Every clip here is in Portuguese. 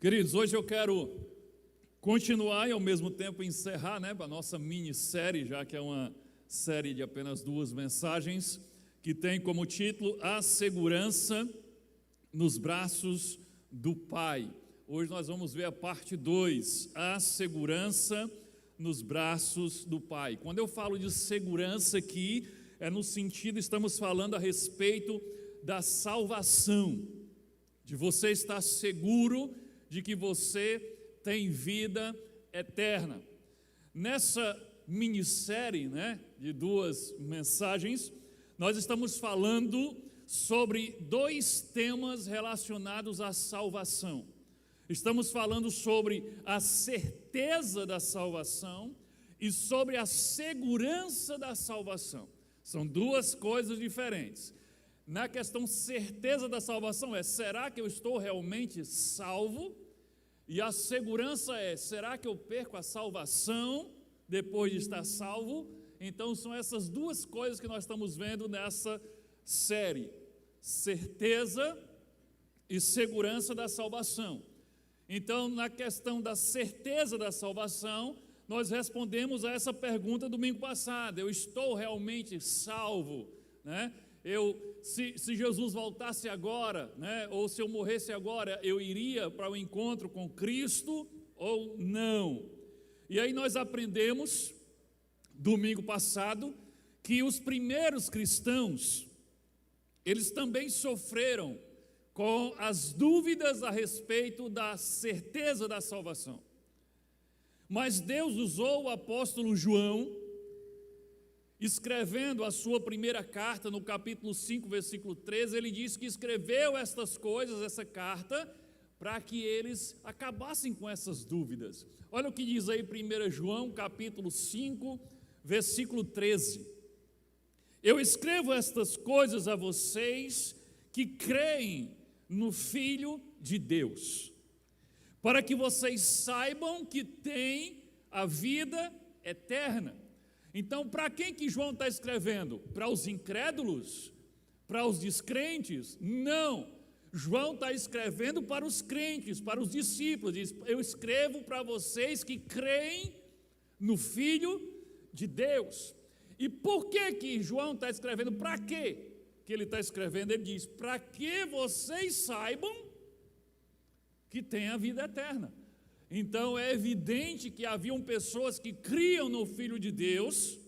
Queridos, hoje eu quero continuar e ao mesmo tempo encerrar, a nossa minissérie, já que é uma série de apenas 2 mensagens, que tem como título A Segurança nos Braços do Pai. Hoje nós vamos ver a parte 2, A Segurança nos Braços do Pai. Quando eu falo de segurança aqui, é no sentido, estamos falando a respeito da salvação, de você estar seguro de que você tem vida eterna. Nessa minissérie, de 2 mensagens, nós estamos falando sobre 2 temas relacionados à salvação. Estamos falando sobre a certeza da salvação e sobre a segurança da salvação. São 2 coisas diferentes. Na questão certeza da salvação será que eu estou realmente salvo? E a segurança será que eu perco a salvação depois de estar salvo? Então são essas 2 coisas que nós estamos vendo nessa série: certeza e segurança da salvação. Então, na questão da certeza da salvação, nós respondemos a essa pergunta domingo passado: eu estou realmente salvo? Se Jesus voltasse agora, ou se eu morresse agora, eu iria para o encontro com Cristo ou não? E aí nós aprendemos, domingo passado, que os primeiros cristãos, eles também sofreram com as dúvidas a respeito da certeza da salvação. Mas Deus usou o apóstolo João, escrevendo a sua primeira carta, no capítulo 5, versículo 13, ele diz que escreveu estas coisas, essa carta, para que eles acabassem com essas dúvidas. Olha o que diz aí 1 João, capítulo 5, versículo 13. Eu escrevo estas coisas a vocês que creem no Filho de Deus, para que vocês saibam que têm a vida eterna. Então, para quem que João está escrevendo? Para os incrédulos? Para os descrentes? Não. João está escrevendo para os crentes, para os discípulos. Diz: eu escrevo para vocês que creem no Filho de Deus. E por que João está escrevendo? Para quê que ele está escrevendo? Ele diz: para que vocês saibam que tem a vida eterna. Então é evidente que haviam pessoas que criam no Filho de Deus,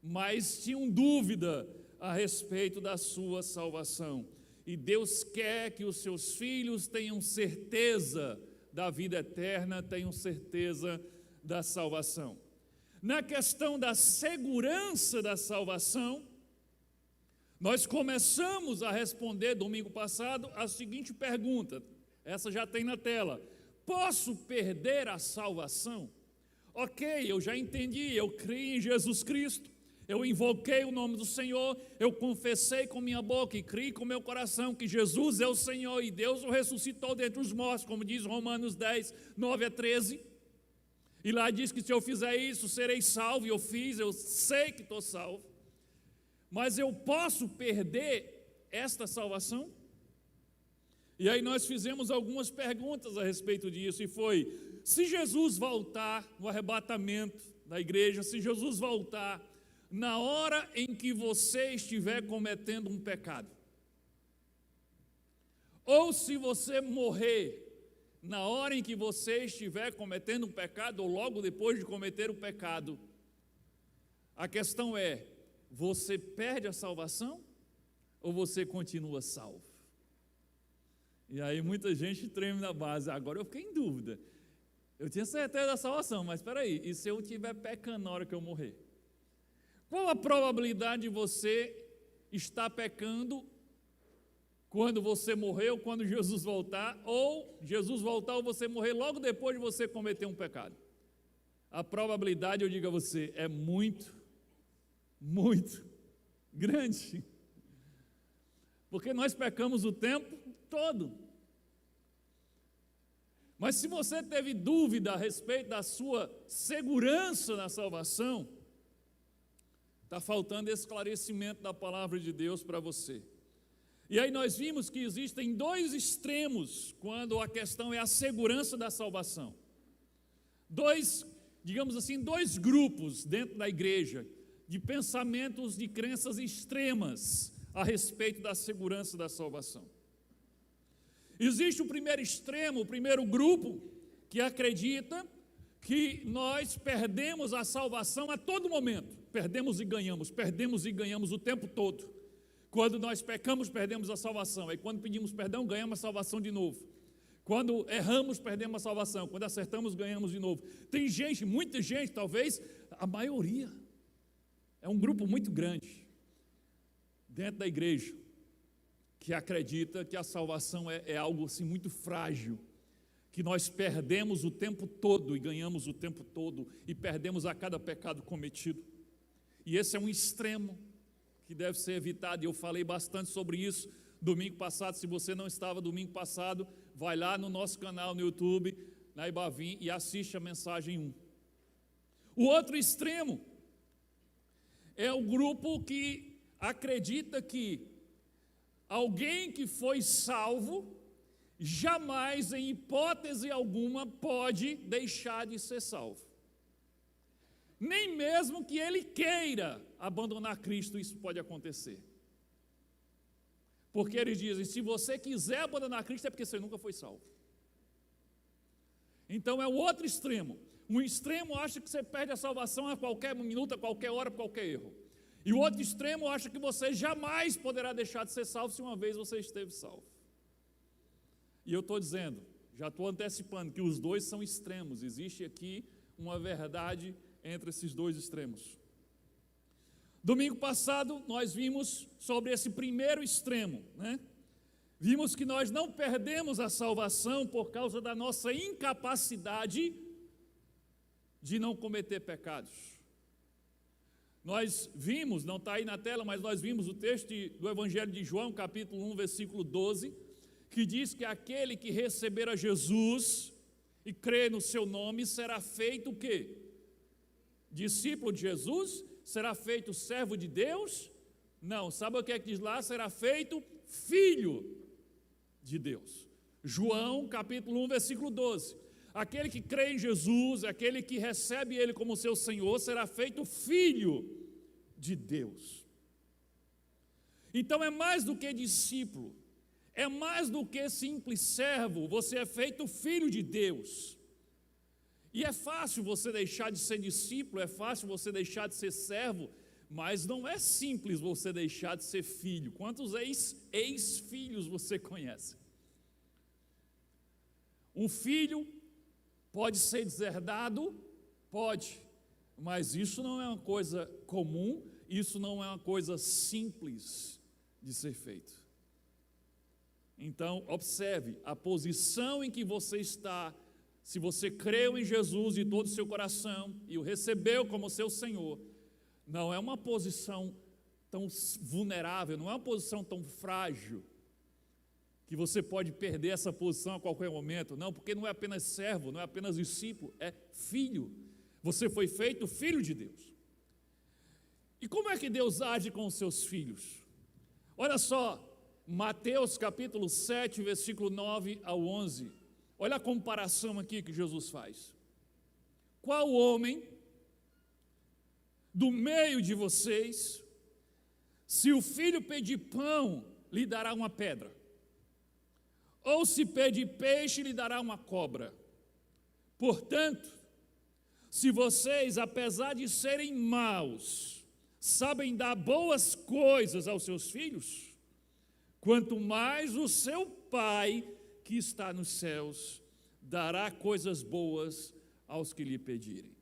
mas tinham dúvida a respeito da sua salvação. E Deus quer que os seus filhos tenham certeza da vida eterna, tenham certeza da salvação. Na questão da segurança da salvação, nós começamos a responder domingo passado a seguinte pergunta, essa já tem na tela: posso perder a salvação? Ok, eu já entendi, eu criei em Jesus Cristo, eu invoquei o nome do Senhor, eu confessei com minha boca e criei com meu coração que Jesus é o Senhor e Deus o ressuscitou dentre os mortos, como diz Romanos 10, 9 a 13, e lá diz que se eu fizer isso, serei salvo, e eu fiz, eu sei que estou salvo, mas eu posso perder esta salvação? E aí nós fizemos algumas perguntas a respeito disso, e foi: se Jesus voltar no arrebatamento da igreja, se Jesus voltar na hora em que você estiver cometendo um pecado, ou se você morrer na hora em que você estiver cometendo um pecado, ou logo depois de cometer o pecado, a questão é: você perde a salvação ou você continua salvo? E aí muita gente treme na base. Agora eu fiquei em dúvida. Eu tinha certeza da salvação, mas espera aí, e se eu estiver pecando na hora que eu morrer? Qual a probabilidade de você estar pecando quando você morreu, quando Jesus voltar, ou Jesus voltar ou você morrer logo depois de você cometer um pecado? A probabilidade, eu digo a você, é muito, muito grande. Porque nós pecamos o tempo todo. Mas se você teve dúvida a respeito da sua segurança na salvação, está faltando esclarecimento da palavra de Deus para você. E aí nós vimos que existem dois extremos quando a questão é a segurança da salvação. Digamos assim, dois grupos dentro da igreja de pensamentos, de crenças extremas a respeito da segurança da salvação. Existe o primeiro extremo, o primeiro grupo, que acredita que nós perdemos a salvação a todo momento. Perdemos e ganhamos o tempo todo. Quando nós pecamos, perdemos a salvação. Aí quando pedimos perdão, ganhamos a salvação de novo. Quando erramos, perdemos a salvação. Quando acertamos, ganhamos de novo. Tem gente, muita gente, talvez a maioria, é um grupo muito grande dentro da igreja que acredita que a salvação é algo assim muito frágil, que nós perdemos o tempo todo e ganhamos o tempo todo e perdemos a cada pecado cometido. E esse é um extremo que deve ser evitado, e eu falei bastante sobre isso domingo passado. Se você não estava domingo passado, vai lá no nosso canal no YouTube, na Ibavim, e assiste a mensagem 1. O outro extremo é o grupo que acredita que alguém que foi salvo, jamais, em hipótese alguma, pode deixar de ser salvo. Nem mesmo que ele queira abandonar Cristo, isso pode acontecer. Porque eles dizem, se você quiser abandonar Cristo, é porque você nunca foi salvo. Então é o outro extremo. Um extremo acha que você perde a salvação a qualquer minuto, a qualquer hora, por qualquer erro. E o outro extremo acha que você jamais poderá deixar de ser salvo se uma vez você esteve salvo. E eu estou dizendo, já estou antecipando que os dois são extremos. Existe aqui uma verdade entre esses dois extremos. Domingo passado nós vimos sobre esse primeiro extremo, né? Vimos que nós não perdemos a salvação por causa da nossa incapacidade de não cometer pecados. Nós vimos, não está aí na tela, mas nós vimos o texto do Evangelho de João, capítulo 1, versículo 12, que diz que aquele que receber a Jesus e crer no seu nome será feito o quê? Discípulo de Jesus? Será feito servo de Deus? Não, sabe o que é que diz lá? Será feito filho de Deus. João capítulo 1, versículo 12. Aquele que crê em Jesus, aquele que recebe Ele como seu Senhor, será feito filho de Deus. Então é mais do que discípulo, é mais do que simples servo, você é feito filho de Deus. E é fácil você deixar de ser discípulo, é fácil você deixar de ser servo, mas não é simples você deixar de ser filho. Quantos ex-filhos você conhece? Um filho pode ser deserdado? Pode, mas isso não é uma coisa comum, isso não é uma coisa simples de ser feito. Então, observe a posição em que você está. Se você creu em Jesus de todo o seu coração e o recebeu como seu Senhor, não é uma posição tão vulnerável, não é uma posição tão frágil, que você pode perder essa posição a qualquer momento. Não, porque não é apenas servo, não é apenas discípulo, é filho. Você foi feito filho de Deus. E como é que Deus age com os seus filhos? Olha só, Mateus capítulo 7, versículo 9 ao 11. Olha a comparação aqui que Jesus faz. Qual homem do meio de vocês, se o filho pedir pão, lhe dará uma pedra? Ou se pedir peixe, lhe dará uma cobra? Portanto, se vocês, apesar de serem maus, sabem dar boas coisas aos seus filhos, quanto mais o seu Pai que está nos céus dará coisas boas aos que lhe pedirem.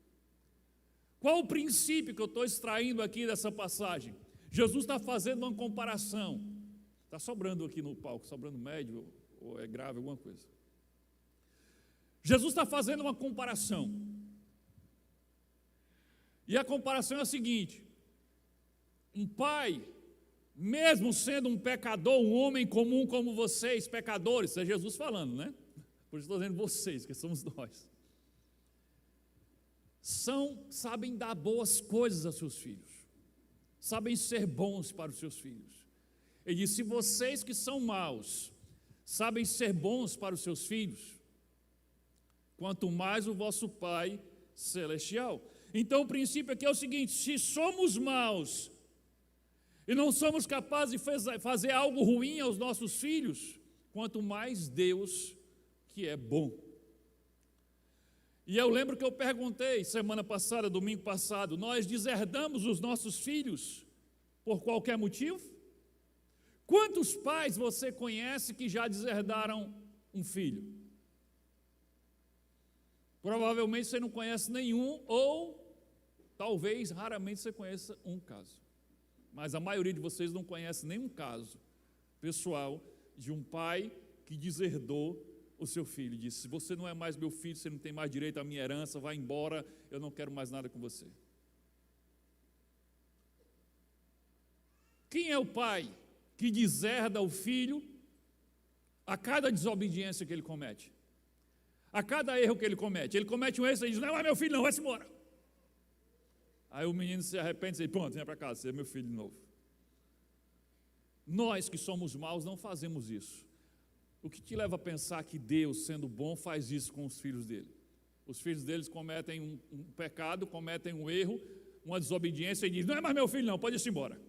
Qual o princípio que eu estou extraindo aqui dessa passagem? Jesus está fazendo uma comparação. Está sobrando aqui no palco, sobrando médio ou é grave, alguma coisa. Jesus está fazendo uma comparação. E a comparação é a seguinte: um pai, mesmo sendo um pecador, um homem comum como vocês, pecadores, isso é Jesus falando, né? Por isso estou dizendo vocês, que somos nós. Sabem dar boas coisas aos seus filhos, sabem ser bons para os seus filhos. Ele diz: se vocês que são maus sabem ser bons para os seus filhos, quanto mais o vosso Pai Celestial. Então o princípio aqui é o seguinte: se somos maus e não somos capazes de fazer algo ruim aos nossos filhos, quanto mais Deus, que é bom. E eu lembro que eu perguntei semana passada, domingo passado: nós deserdamos os nossos filhos por qualquer motivo? Quantos pais você conhece que já deserdaram um filho? Provavelmente você não conhece nenhum, ou talvez raramente você conheça um caso. Mas a maioria de vocês não conhece nenhum caso pessoal de um pai que deserdou o seu filho. Disse: se você não é mais meu filho, você não tem mais direito à minha herança, vai embora, eu não quero mais nada com você. Quem é o pai que deserda o filho a cada desobediência que ele comete? A cada erro que ele comete um erro e diz: não é meu filho não, vai-se embora. Aí o menino se arrepende e diz: pronto, venha para casa, você é meu filho de novo. Nós que somos maus não fazemos isso. O que te leva a pensar que Deus, sendo bom, faz isso com os filhos dele? Os filhos deles cometem um pecado, cometem um erro, uma desobediência, e diz: não é mais meu filho não, pode ir embora.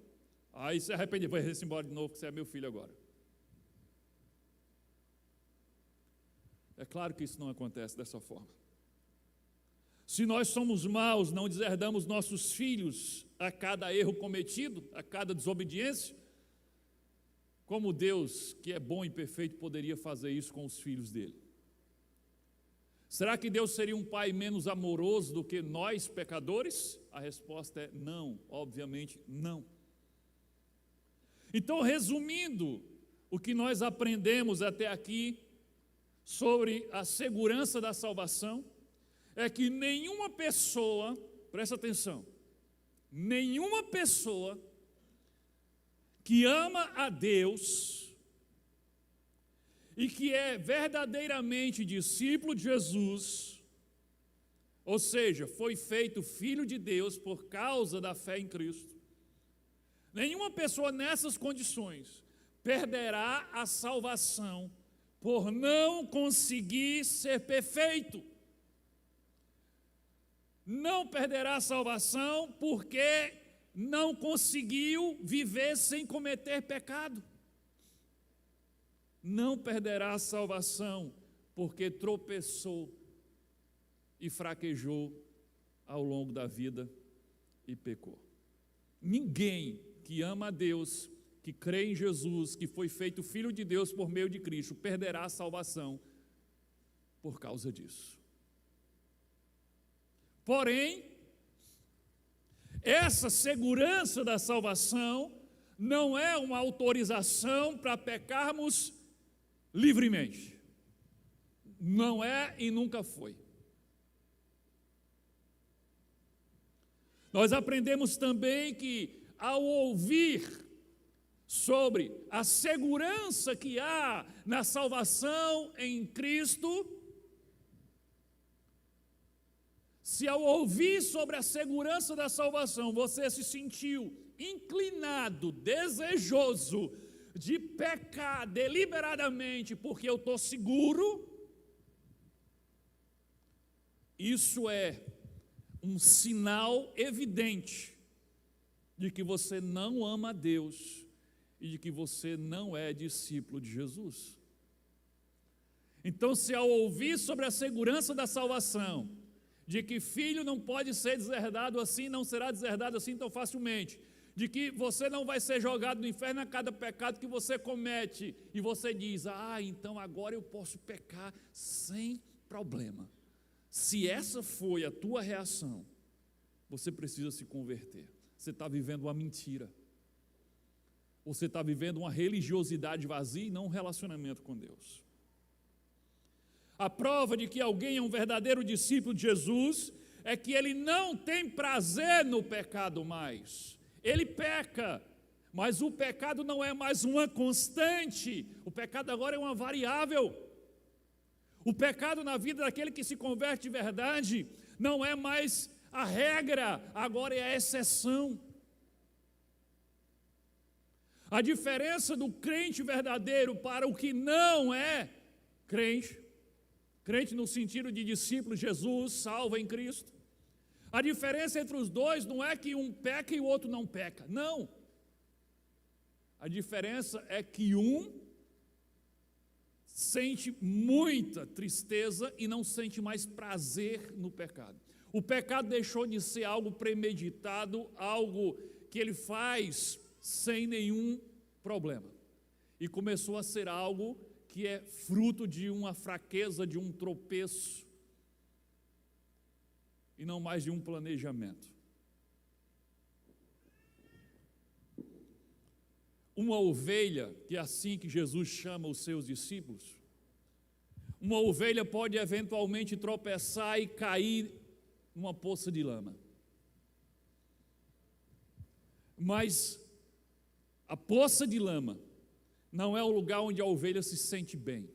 Aí se arrepende, vai ir embora de novo, que você é meu filho agora. É claro que isso não acontece dessa forma. Se nós somos maus, não deserdamos nossos filhos a cada erro cometido, a cada desobediência, como Deus, que é bom e perfeito, poderia fazer isso com os filhos dele? Será que Deus seria um pai menos amoroso do que nós, pecadores? A resposta é não, obviamente não. Então, resumindo o que nós aprendemos até aqui sobre a segurança da salvação, é que nenhuma pessoa, presta atenção, nenhuma pessoa que ama a Deus e que é verdadeiramente discípulo de Jesus, ou seja, foi feito filho de Deus por causa da fé em Cristo, nenhuma pessoa nessas condições perderá a salvação por não conseguir ser perfeito. Não perderá a salvação porque não conseguiu viver sem cometer pecado. Não perderá a salvação porque tropeçou e fraquejou ao longo da vida e pecou. Ninguém que ama a Deus, que crê em Jesus, que foi feito filho de Deus por meio de Cristo, perderá a salvação por causa disso. Porém, essa segurança da salvação não é uma autorização para pecarmos livremente. Não é e nunca foi. Nós aprendemos também que, ao ouvir sobre a segurança que há na salvação em Cristo, se ao ouvir sobre a segurança da salvação você se sentiu inclinado, desejoso de pecar deliberadamente porque eu estou seguro, isso é um sinal evidente de que você não ama a Deus e de que você não é discípulo de Jesus. Então, se ao ouvir sobre a segurança da salvação, de que filho não pode ser deserdado assim, não será deserdado assim tão facilmente, de que você não vai ser jogado no inferno a cada pecado que você comete, e você diz: então agora eu posso pecar sem problema. Se essa foi a tua reação, você precisa se converter. Você está vivendo uma mentira. Você está vivendo uma religiosidade vazia e não um relacionamento com Deus. A prova de que alguém é um verdadeiro discípulo de Jesus é que ele não tem prazer no pecado mais. Ele peca, mas o pecado não é mais uma constante. O pecado agora é uma variável. O pecado na vida daquele que se converte de verdade não é mais a regra, agora é a exceção. A diferença do crente verdadeiro para o que não é crente, crente no sentido de discípulo de Jesus, salvo em Cristo, a diferença entre os dois não é que um peca e o outro não peca, não. A diferença é que um sente muita tristeza e não sente mais prazer no pecado. O pecado deixou de ser algo premeditado, algo que ele faz sem nenhum problema, e começou a ser algo que é fruto de uma fraqueza, de um tropeço, e não mais de um planejamento. Uma ovelha, que é assim que Jesus chama os seus discípulos, uma ovelha pode eventualmente tropeçar e cair numa poça de lama. Mas a poça de lama não é o lugar onde a ovelha se sente bem.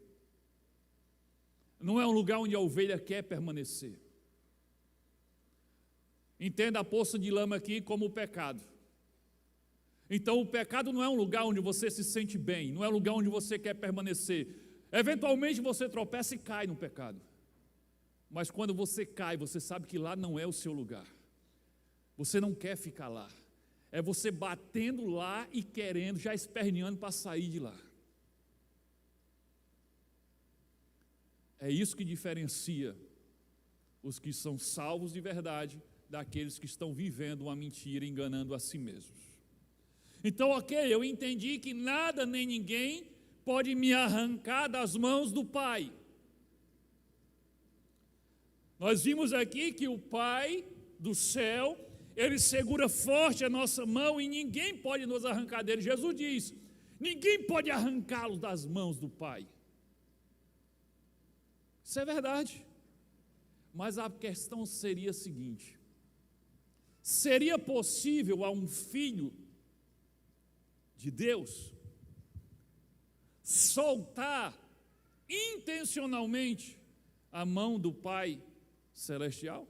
Não é um lugar onde a ovelha quer permanecer. Entenda a poça de lama aqui como o pecado. Então o pecado não é um lugar onde você se sente bem, não é um lugar onde você quer permanecer. Eventualmente você tropeça e cai no pecado. Mas quando você cai, você sabe que lá não é o seu lugar. Você não quer ficar lá. É você batendo lá e querendo, já esperneando para sair de lá. É isso que diferencia os que são salvos de verdade daqueles que estão vivendo uma mentira, enganando a si mesmos. Então, ok, eu entendi que nada nem ninguém pode me arrancar das mãos do Pai. Nós vimos aqui que o Pai do céu, Ele segura forte a nossa mão e ninguém pode nos arrancar dele. Jesus diz, ninguém pode arrancá-los das mãos do Pai. Isso é verdade. Mas a questão seria a seguinte: seria possível a um filho de Deus soltar intencionalmente a mão do Pai Celestial?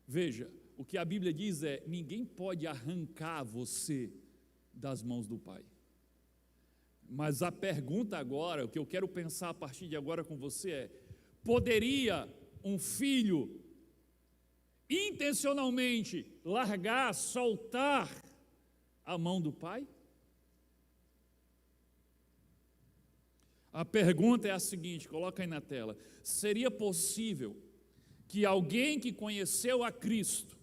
Veja, o que a Bíblia diz é: ninguém pode arrancar você das mãos do Pai. Mas a pergunta agora, o que eu quero pensar a partir de agora com você é: poderia um filho intencionalmente largar, soltar a mão do Pai? A pergunta é a seguinte, coloca aí na tela: seria possível que alguém que conheceu a Cristo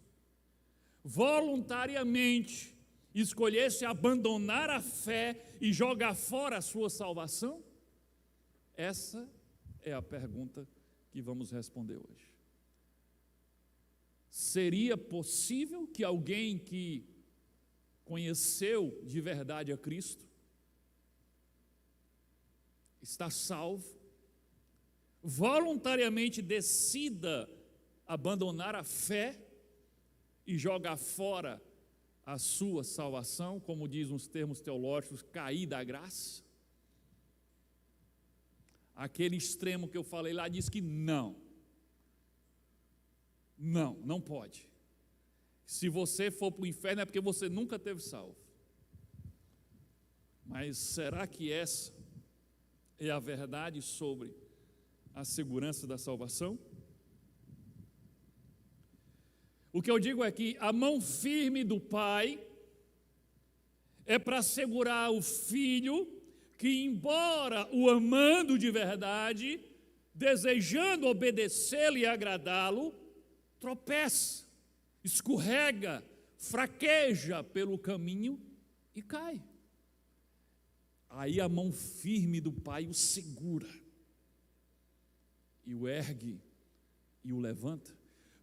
voluntariamente escolhesse abandonar a fé e jogar fora a sua salvação? Essa é a pergunta que vamos responder hoje. Seria possível que alguém que conheceu de verdade a Cristo, está salvo, voluntariamente decida abandonar a fé e jogar fora a sua salvação, como diz nos termos teológicos, cair da graça? Aquele extremo que eu falei lá diz que não pode. Se você for para o inferno é porque você nunca teve salvo. Mas será que essa é a verdade sobre a segurança da salvação? O que eu digo é que a mão firme do Pai é para segurar o filho que, embora o amando de verdade, desejando obedecê-lo e agradá-lo, tropeça, escorrega, fraqueja pelo caminho e cai. Aí a mão firme do Pai o segura, e o ergue, e o levanta,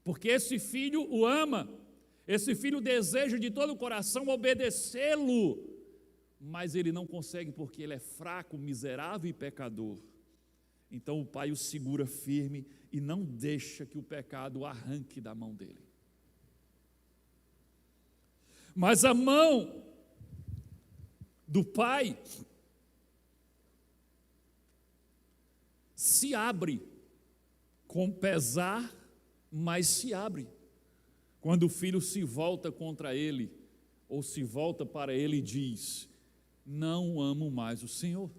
porque esse filho o ama, esse filho deseja de todo o coração obedecê-lo, mas ele não consegue porque ele é fraco, miserável e pecador. Então o Pai o segura firme e não deixa que o pecado o arranque da mão dele. Mas a mão do Pai se abre com pesar, mas se abre quando o filho se volta contra ele, ou se volta para ele e diz: não amo mais o Senhor.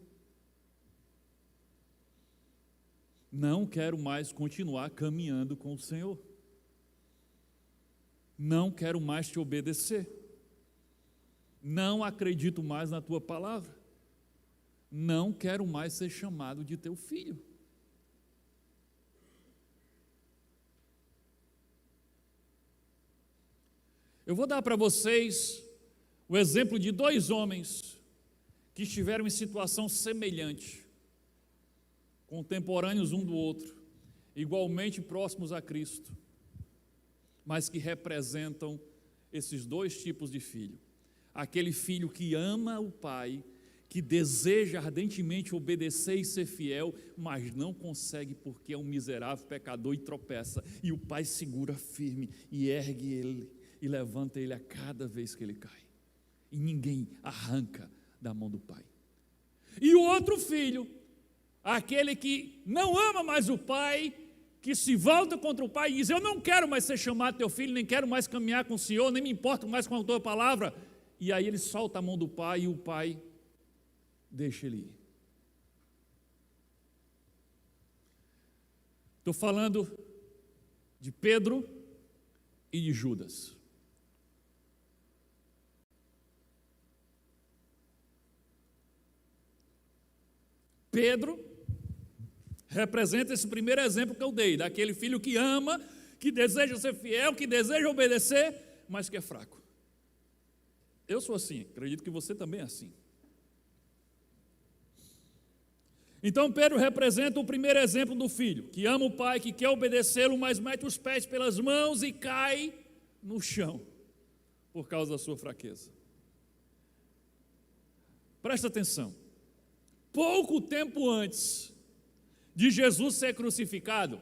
Não quero mais continuar caminhando com o Senhor. Não quero mais te obedecer. Não acredito mais na tua palavra. Não quero mais ser chamado de teu filho. Eu vou dar para vocês o exemplo de dois homens que estiveram em situação semelhante, contemporâneos um do outro, igualmente próximos a Cristo, mas que representam esses dois tipos de filho. Aquele filho que ama o pai, que deseja ardentemente obedecer e ser fiel, mas não consegue porque é um miserável pecador e tropeça, e o pai segura firme e ergue ele e levanta ele a cada vez que ele cai, e ninguém arranca da mão do pai. E o outro filho, aquele que não ama mais o pai, que se volta contra o pai e diz: eu não quero mais ser chamado teu filho, nem quero mais caminhar com o Senhor, nem me importo mais com a tua palavra. E aí ele solta a mão do pai e o pai deixa ele ir. Estou falando de Pedro e de Judas. Pedro representa esse primeiro exemplo que eu dei, daquele filho que ama, que deseja ser fiel, que deseja obedecer, mas que é fraco. Eu sou assim, acredito que você também é assim. Então Pedro representa o primeiro exemplo do filho, que ama o pai, que quer obedecê-lo, mas mete os pés pelas mãos e cai no chão, por causa da sua fraqueza. Presta atenção. Pouco tempo antes de Jesus ser crucificado,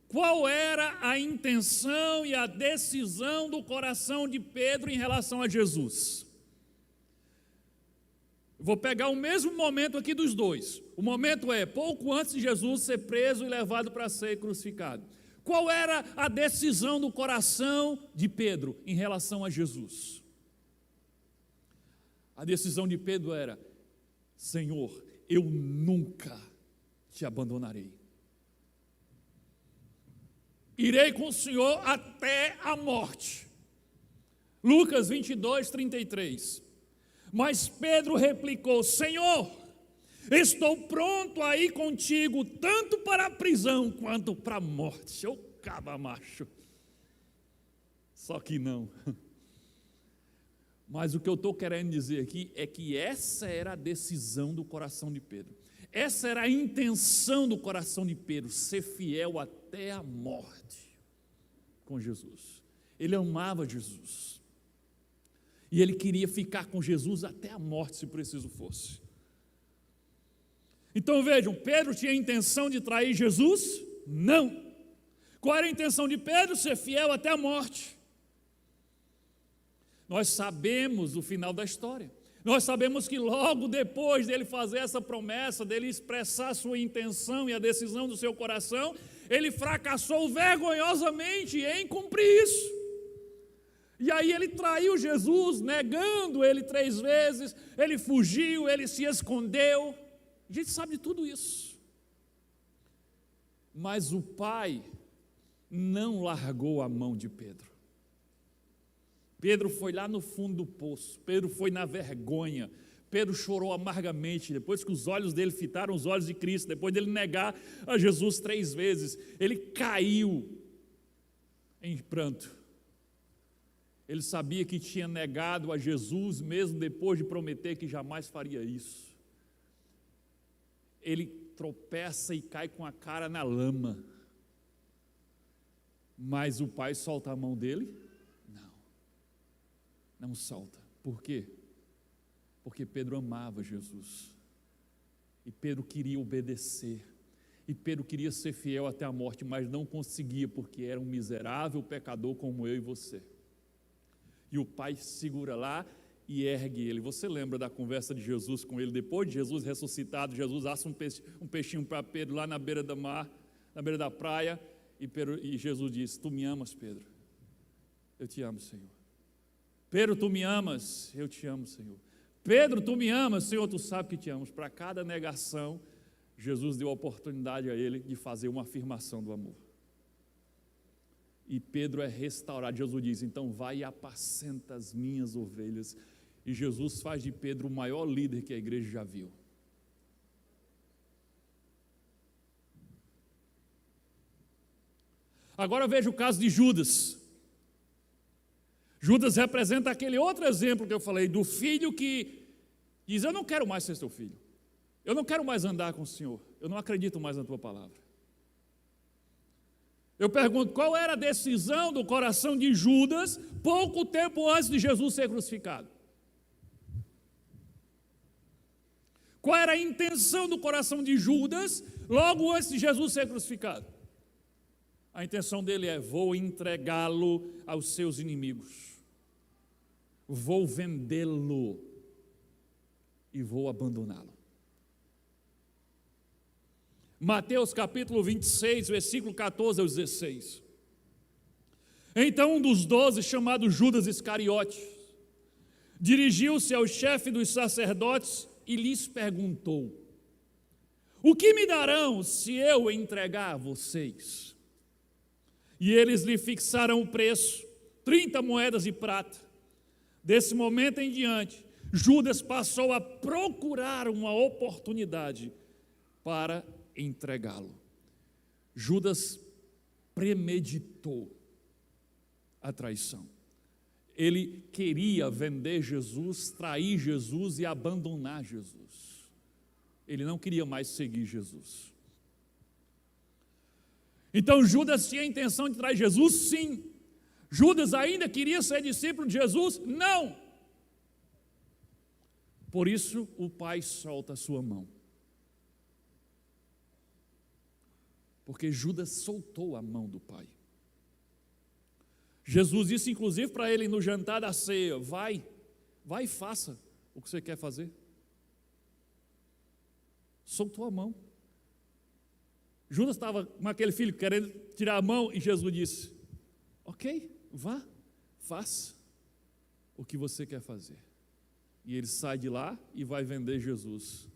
qual era a intenção e a decisão do coração de Pedro em relação a Jesus? Vou pegar o mesmo momento aqui dos dois. O momento é pouco antes de Jesus ser preso e levado para ser crucificado. Qual era a decisão do coração de Pedro em relação a Jesus? A decisão de Pedro era: Senhor, eu nunca te abandonarei. Irei com o Senhor até a morte. Lucas 22, 33. Mas Pedro replicou: Senhor, estou pronto a ir contigo, tanto para a prisão quanto para a morte. Ô caba macho. Só que não. Mas o que eu estou querendo dizer aqui é que essa era a decisão do coração de Pedro. Essa era a intenção do coração de Pedro, ser fiel até a morte com Jesus. Ele amava Jesus. E ele queria ficar com Jesus até a morte, se preciso fosse. Então vejam, Pedro tinha a intenção de trair Jesus? Não. Qual era a intenção de Pedro? Ser fiel até a morte. Nós sabemos o final da história. Nós sabemos que logo depois dele fazer essa promessa, dele expressar a sua intenção e a decisão do seu coração, ele fracassou vergonhosamente em cumprir isso. E aí ele traiu Jesus, negando ele 3 vezes, ele fugiu, ele se escondeu. A gente sabe de tudo isso. Mas o pai não largou a mão de Pedro. Pedro foi lá no fundo do poço, Pedro foi na vergonha, Pedro chorou amargamente, depois que os olhos dele fitaram os olhos de Cristo, depois dele negar a Jesus 3 vezes, ele caiu em pranto. Ele sabia que tinha negado a Jesus, mesmo depois de prometer que jamais faria isso. Ele tropeça e cai com a cara na lama. Mas o pai solta a mão dele? Não solta. Por quê? Porque Pedro amava Jesus. E Pedro queria obedecer. E Pedro queria ser fiel até a morte, mas não conseguia, porque era um miserável pecador como eu e você. E o pai segura lá e ergue ele. Você lembra da conversa de Jesus com ele? Depois de Jesus ressuscitado, Jesus assa um peixinho para Pedro lá na beira do mar, na beira da praia, e Jesus diz: tu me amas, Pedro? Eu te amo, Senhor. Pedro, tu me amas? Eu te amo, Senhor. Pedro, tu me amas? Senhor, tu sabe que te amo. Para cada negação, Jesus deu a oportunidade a ele de fazer uma afirmação do amor. E Pedro é restaurado. Jesus diz, então vai e apacenta as minhas ovelhas. E Jesus faz de Pedro o maior líder que a igreja já viu. Agora veja o caso de Judas. Judas representa aquele outro exemplo que eu falei, do filho que diz, eu não quero mais ser seu filho. Eu não quero mais andar com o Senhor. Eu não acredito mais na tua palavra. Eu pergunto, qual era a decisão do coração de Judas pouco tempo antes de Jesus ser crucificado? Qual era a intenção do coração de Judas logo antes de Jesus ser crucificado? A intenção dele é, vou entregá-lo aos seus inimigos. Vou vendê-lo e vou abandoná-lo. Mateus capítulo 26, versículo 14 ao 16. Então um dos 12, chamado Judas Iscariote, dirigiu-se ao chefe dos sacerdotes e lhes perguntou, o que me darão se eu entregar a vocês? E eles lhe fixaram o preço, 30 moedas de prata. Desse momento em diante, Judas passou a procurar uma oportunidade para entregá-lo. Judas premeditou a traição. Ele queria vender Jesus, trair Jesus e abandonar Jesus. Ele não queria mais seguir Jesus. Então Judas tinha a intenção de trair Jesus? Sim. Judas ainda queria ser discípulo de Jesus? Não. Por isso o pai solta a sua mão. Porque Judas soltou a mão do pai. Jesus disse inclusive para ele no jantar da ceia, vai e faça o que você quer fazer. Soltou a mão. Judas estava com aquele filho querendo tirar a mão e Jesus disse, ok, vá, faça o que você quer fazer. E ele sai de lá e vai vender Jesus,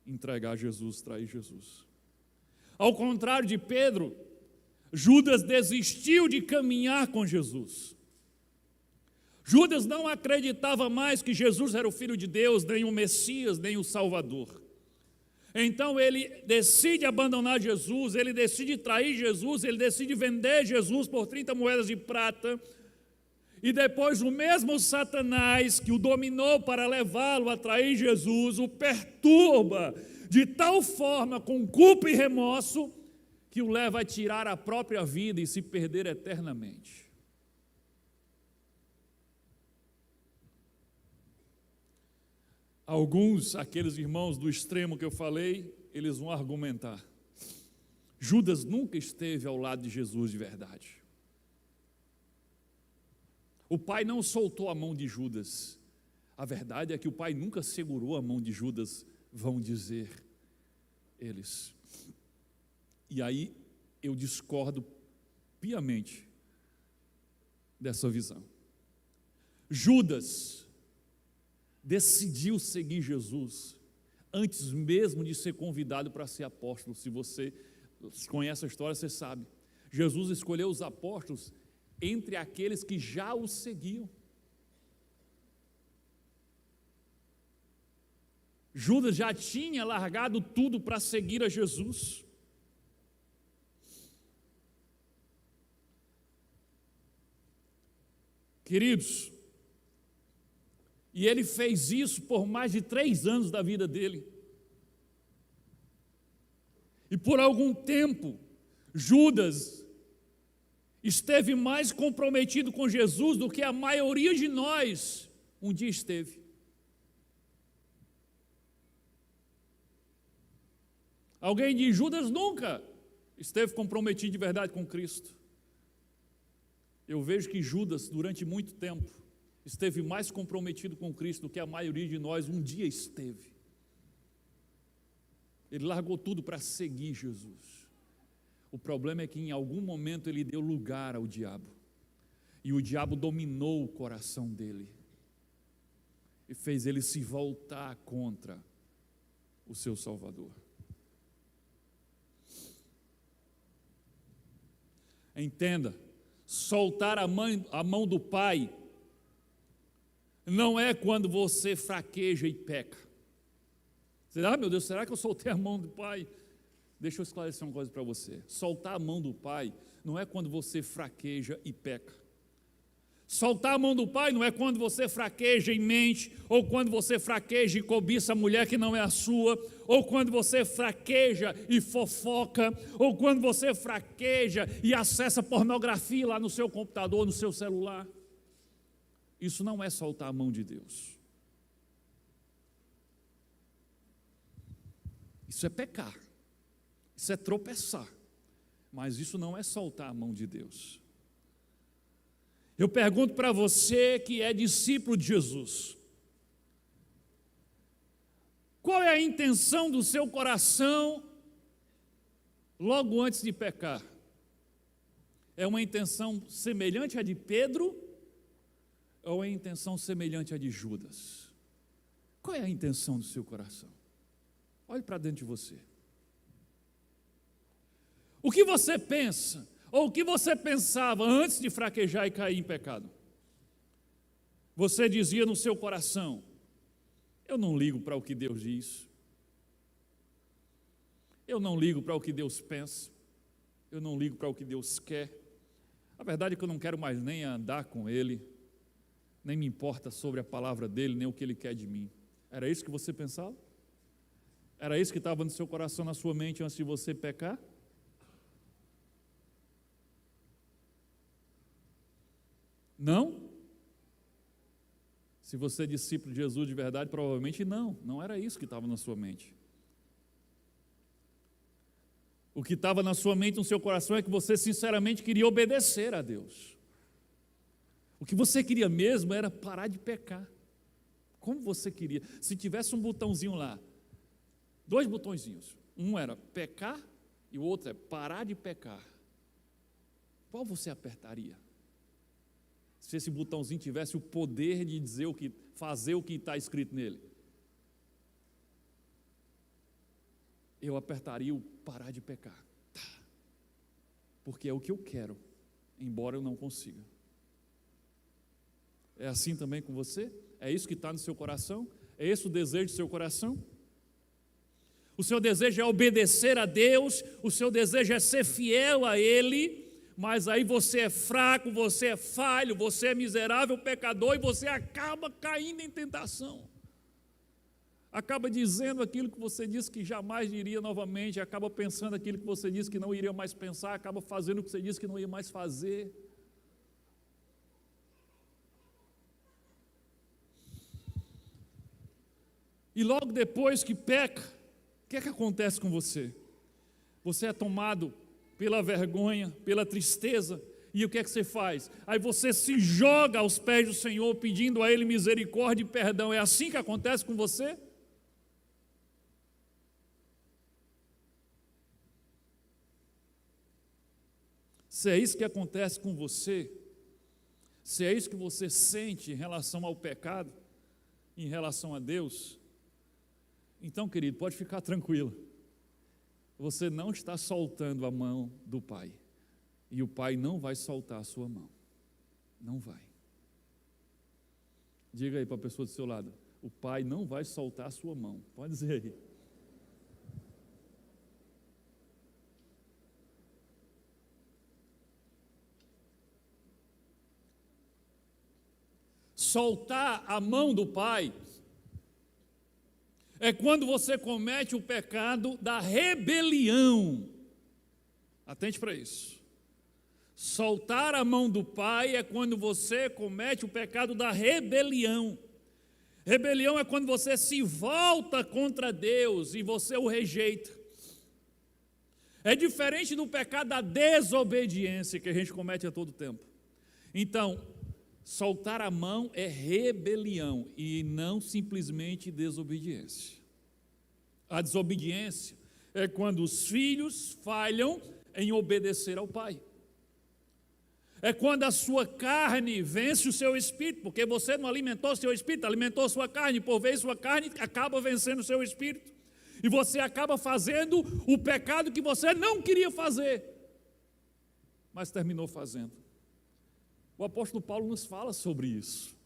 entregar Jesus, trair Jesus. Ao contrário de Pedro, Judas desistiu de caminhar com Jesus. Judas não acreditava mais que Jesus era o Filho de Deus, nem o Messias, nem o Salvador. Então ele decide abandonar Jesus, ele decide trair Jesus, ele decide vender Jesus por 30 moedas de prata. E depois o mesmo Satanás que o dominou para levá-lo a trair Jesus, o perturba de tal forma com culpa e remorso, que o leva a tirar a própria vida e se perder eternamente. Alguns, aqueles irmãos do extremo que eu falei, eles vão argumentar. Judas nunca esteve ao lado de Jesus de verdade. O pai não soltou a mão de Judas. A verdade é que o pai nunca segurou a mão de Judas, vão dizer eles. E aí eu discordo piamente dessa visão. Judas decidiu seguir Jesus antes mesmo de ser convidado para ser apóstolo. Se você conhece a história, você sabe. Jesus escolheu os apóstolos entre aqueles que já o seguiam. Judas já tinha largado tudo para seguir a Jesus. Queridos, e ele fez isso por mais de 3 anos da vida dele. E por algum tempo, Judas esteve mais comprometido com Jesus do que a maioria de nós um dia esteve. Alguém diz, Judas nunca esteve comprometido de verdade com Cristo. Eu vejo que Judas, durante muito tempo, esteve mais comprometido com Cristo do que a maioria de nós um dia esteve. Ele largou tudo para seguir Jesus. O problema é que em algum momento ele deu lugar ao diabo. E o diabo dominou o coração dele. e fez ele se voltar contra o seu Salvador. Entenda, soltar a mão do Pai não é quando você fraqueja e peca. Você diz, meu Deus, será que eu soltei a mão do Pai? Deixa eu esclarecer uma coisa para você. Soltar a mão do Pai não é quando você fraqueja e peca. Soltar a mão do Pai não é quando você fraqueja e mente, ou quando você fraqueja e cobiça a mulher que não é a sua, ou quando você fraqueja e fofoca, ou quando você fraqueja e acessa pornografia lá no seu computador, no seu celular. Isso não é soltar a mão de Deus. Isso é pecar. Isso é tropeçar. Mas isso não é soltar a mão de Deus. Eu pergunto para você que é discípulo de Jesus, qual é a intenção do seu coração logo antes de pecar? É uma intenção semelhante à de Pedro ou é uma intenção semelhante à de Judas? Qual é a intenção do seu coração? Olhe para dentro de você. O que você pensa? Ou o que você pensava antes de fraquejar e cair em pecado? Você dizia no seu coração, eu não ligo para o que Deus diz, eu não ligo para o que Deus pensa, eu não ligo para o que Deus quer, a verdade é que eu não quero mais nem andar com Ele, nem me importa sobre a palavra dEle, nem o que Ele quer de mim. Era isso que você pensava? Era isso que estava no seu coração, na sua mente antes de você pecar? Não? Se você é discípulo de Jesus de verdade, provavelmente não era isso que estava na sua mente. O que estava na sua mente, no seu coração, é que você sinceramente queria obedecer a Deus. O que você queria mesmo era parar de pecar. Como você queria? Se tivesse um botãozinho lá, 2 botõezinhos, um era pecar e o outro é parar de pecar, qual você apertaria? Se esse botãozinho tivesse o poder de dizer fazer o que está escrito nele, eu apertaria o parar de pecar, porque é o que eu quero, embora eu não consiga. É assim também com você? É isso que está no seu coração? É esse o desejo do seu coração? O seu desejo é obedecer a Deus, o seu desejo é ser fiel a Ele, mas aí você é fraco, você é falho, você é miserável, pecador, e você acaba caindo em tentação. Acaba dizendo aquilo que você disse que jamais diria novamente, acaba pensando aquilo que você disse que não iria mais pensar, acaba fazendo o que você disse que não ia mais fazer. E logo depois que peca, o que é que acontece com você? Você é tomado pela vergonha, pela tristeza, e o que é que você faz? Aí você se joga aos pés do Senhor, pedindo a Ele misericórdia e perdão. É assim que acontece com você? Se é isso que acontece com você, se é isso que você sente em relação ao pecado, em relação a Deus, então, querido, pode ficar tranquilo. Você não está soltando a mão do Pai. E o Pai não vai soltar a sua mão. Não vai. Diga aí para a pessoa do seu lado, o Pai não vai soltar a sua mão. Pode dizer aí. Soltar a mão do Pai é quando você comete o pecado da rebelião. Atente para isso. Soltar a mão do Pai é quando você comete o pecado da rebelião. Rebelião é quando você se volta contra Deus e você o rejeita. É diferente do pecado da desobediência que a gente comete a todo tempo. Então, soltar a mão é rebelião e não simplesmente desobediência. A desobediência é quando os filhos falham em obedecer ao pai. É quando a sua carne vence o seu espírito, porque você não alimentou o seu espírito, alimentou a sua carne, por vez sua carne acaba vencendo o seu espírito. E você acaba fazendo o pecado que você não queria fazer, mas terminou fazendo. O apóstolo Paulo nos fala sobre isso.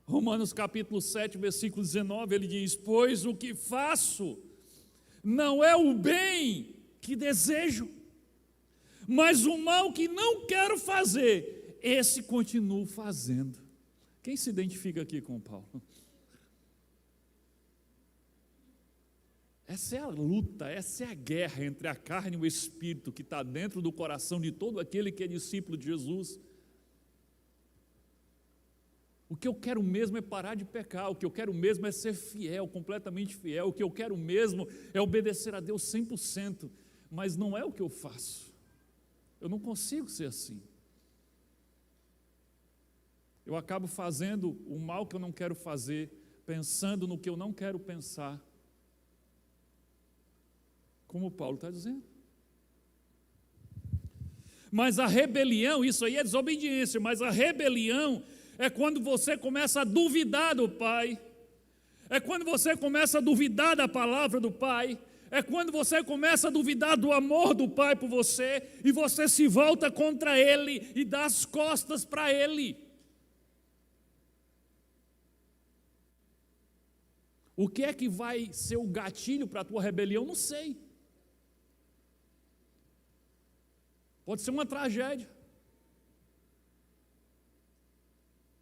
Romanos capítulo 7, versículo 19, ele diz: pois o que faço não é o bem que desejo, mas o mal que não quero fazer, esse continuo fazendo. Quem se identifica aqui com Paulo? Essa é a luta, essa é a guerra entre a carne e o espírito que está dentro do coração de todo aquele que é discípulo de Jesus. O que eu quero mesmo é parar de pecar, o que eu quero mesmo é ser fiel, completamente fiel, o que eu quero mesmo é obedecer a Deus 100%, mas não é o que eu faço. Eu não consigo ser assim. Eu acabo fazendo o mal que eu não quero fazer, pensando no que eu não quero pensar, como Paulo está dizendo. Mas a rebelião, isso aí é desobediência, mas a rebelião é quando você começa a duvidar do Pai, é quando você começa a duvidar da palavra do Pai, é quando você começa a duvidar do amor do Pai por você, e você se volta contra Ele e dá as costas para Ele. O que é que vai ser o gatilho para a tua rebelião? Não sei. Pode ser uma tragédia.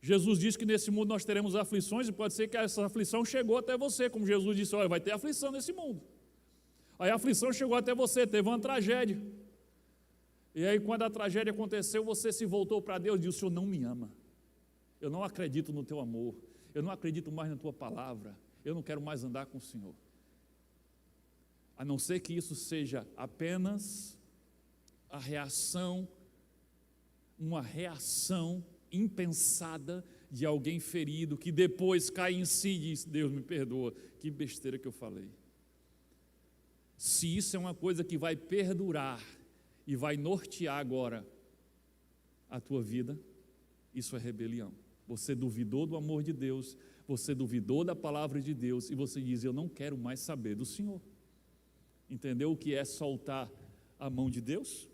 Jesus disse que nesse mundo nós teremos aflições, e pode ser que essa aflição chegou até você, como Jesus disse: olha, vai ter aflição nesse mundo. Aí a aflição chegou até você, teve uma tragédia. E aí quando a tragédia aconteceu, você se voltou para Deus e disse: o Senhor não me ama, eu não acredito no teu amor, eu não acredito mais na tua palavra, eu não quero mais andar com o Senhor. A não ser que isso seja apenas a reação, uma reação impensada de alguém ferido, que depois cai em si e diz: Deus me perdoa, que besteira que eu falei. Se isso é uma coisa que vai perdurar e vai nortear agora a tua vida, isso é rebelião. Você duvidou do amor de Deus, você duvidou da palavra de Deus, e você diz: eu não quero mais saber do Senhor. Entendeu o que é soltar a mão de Deus?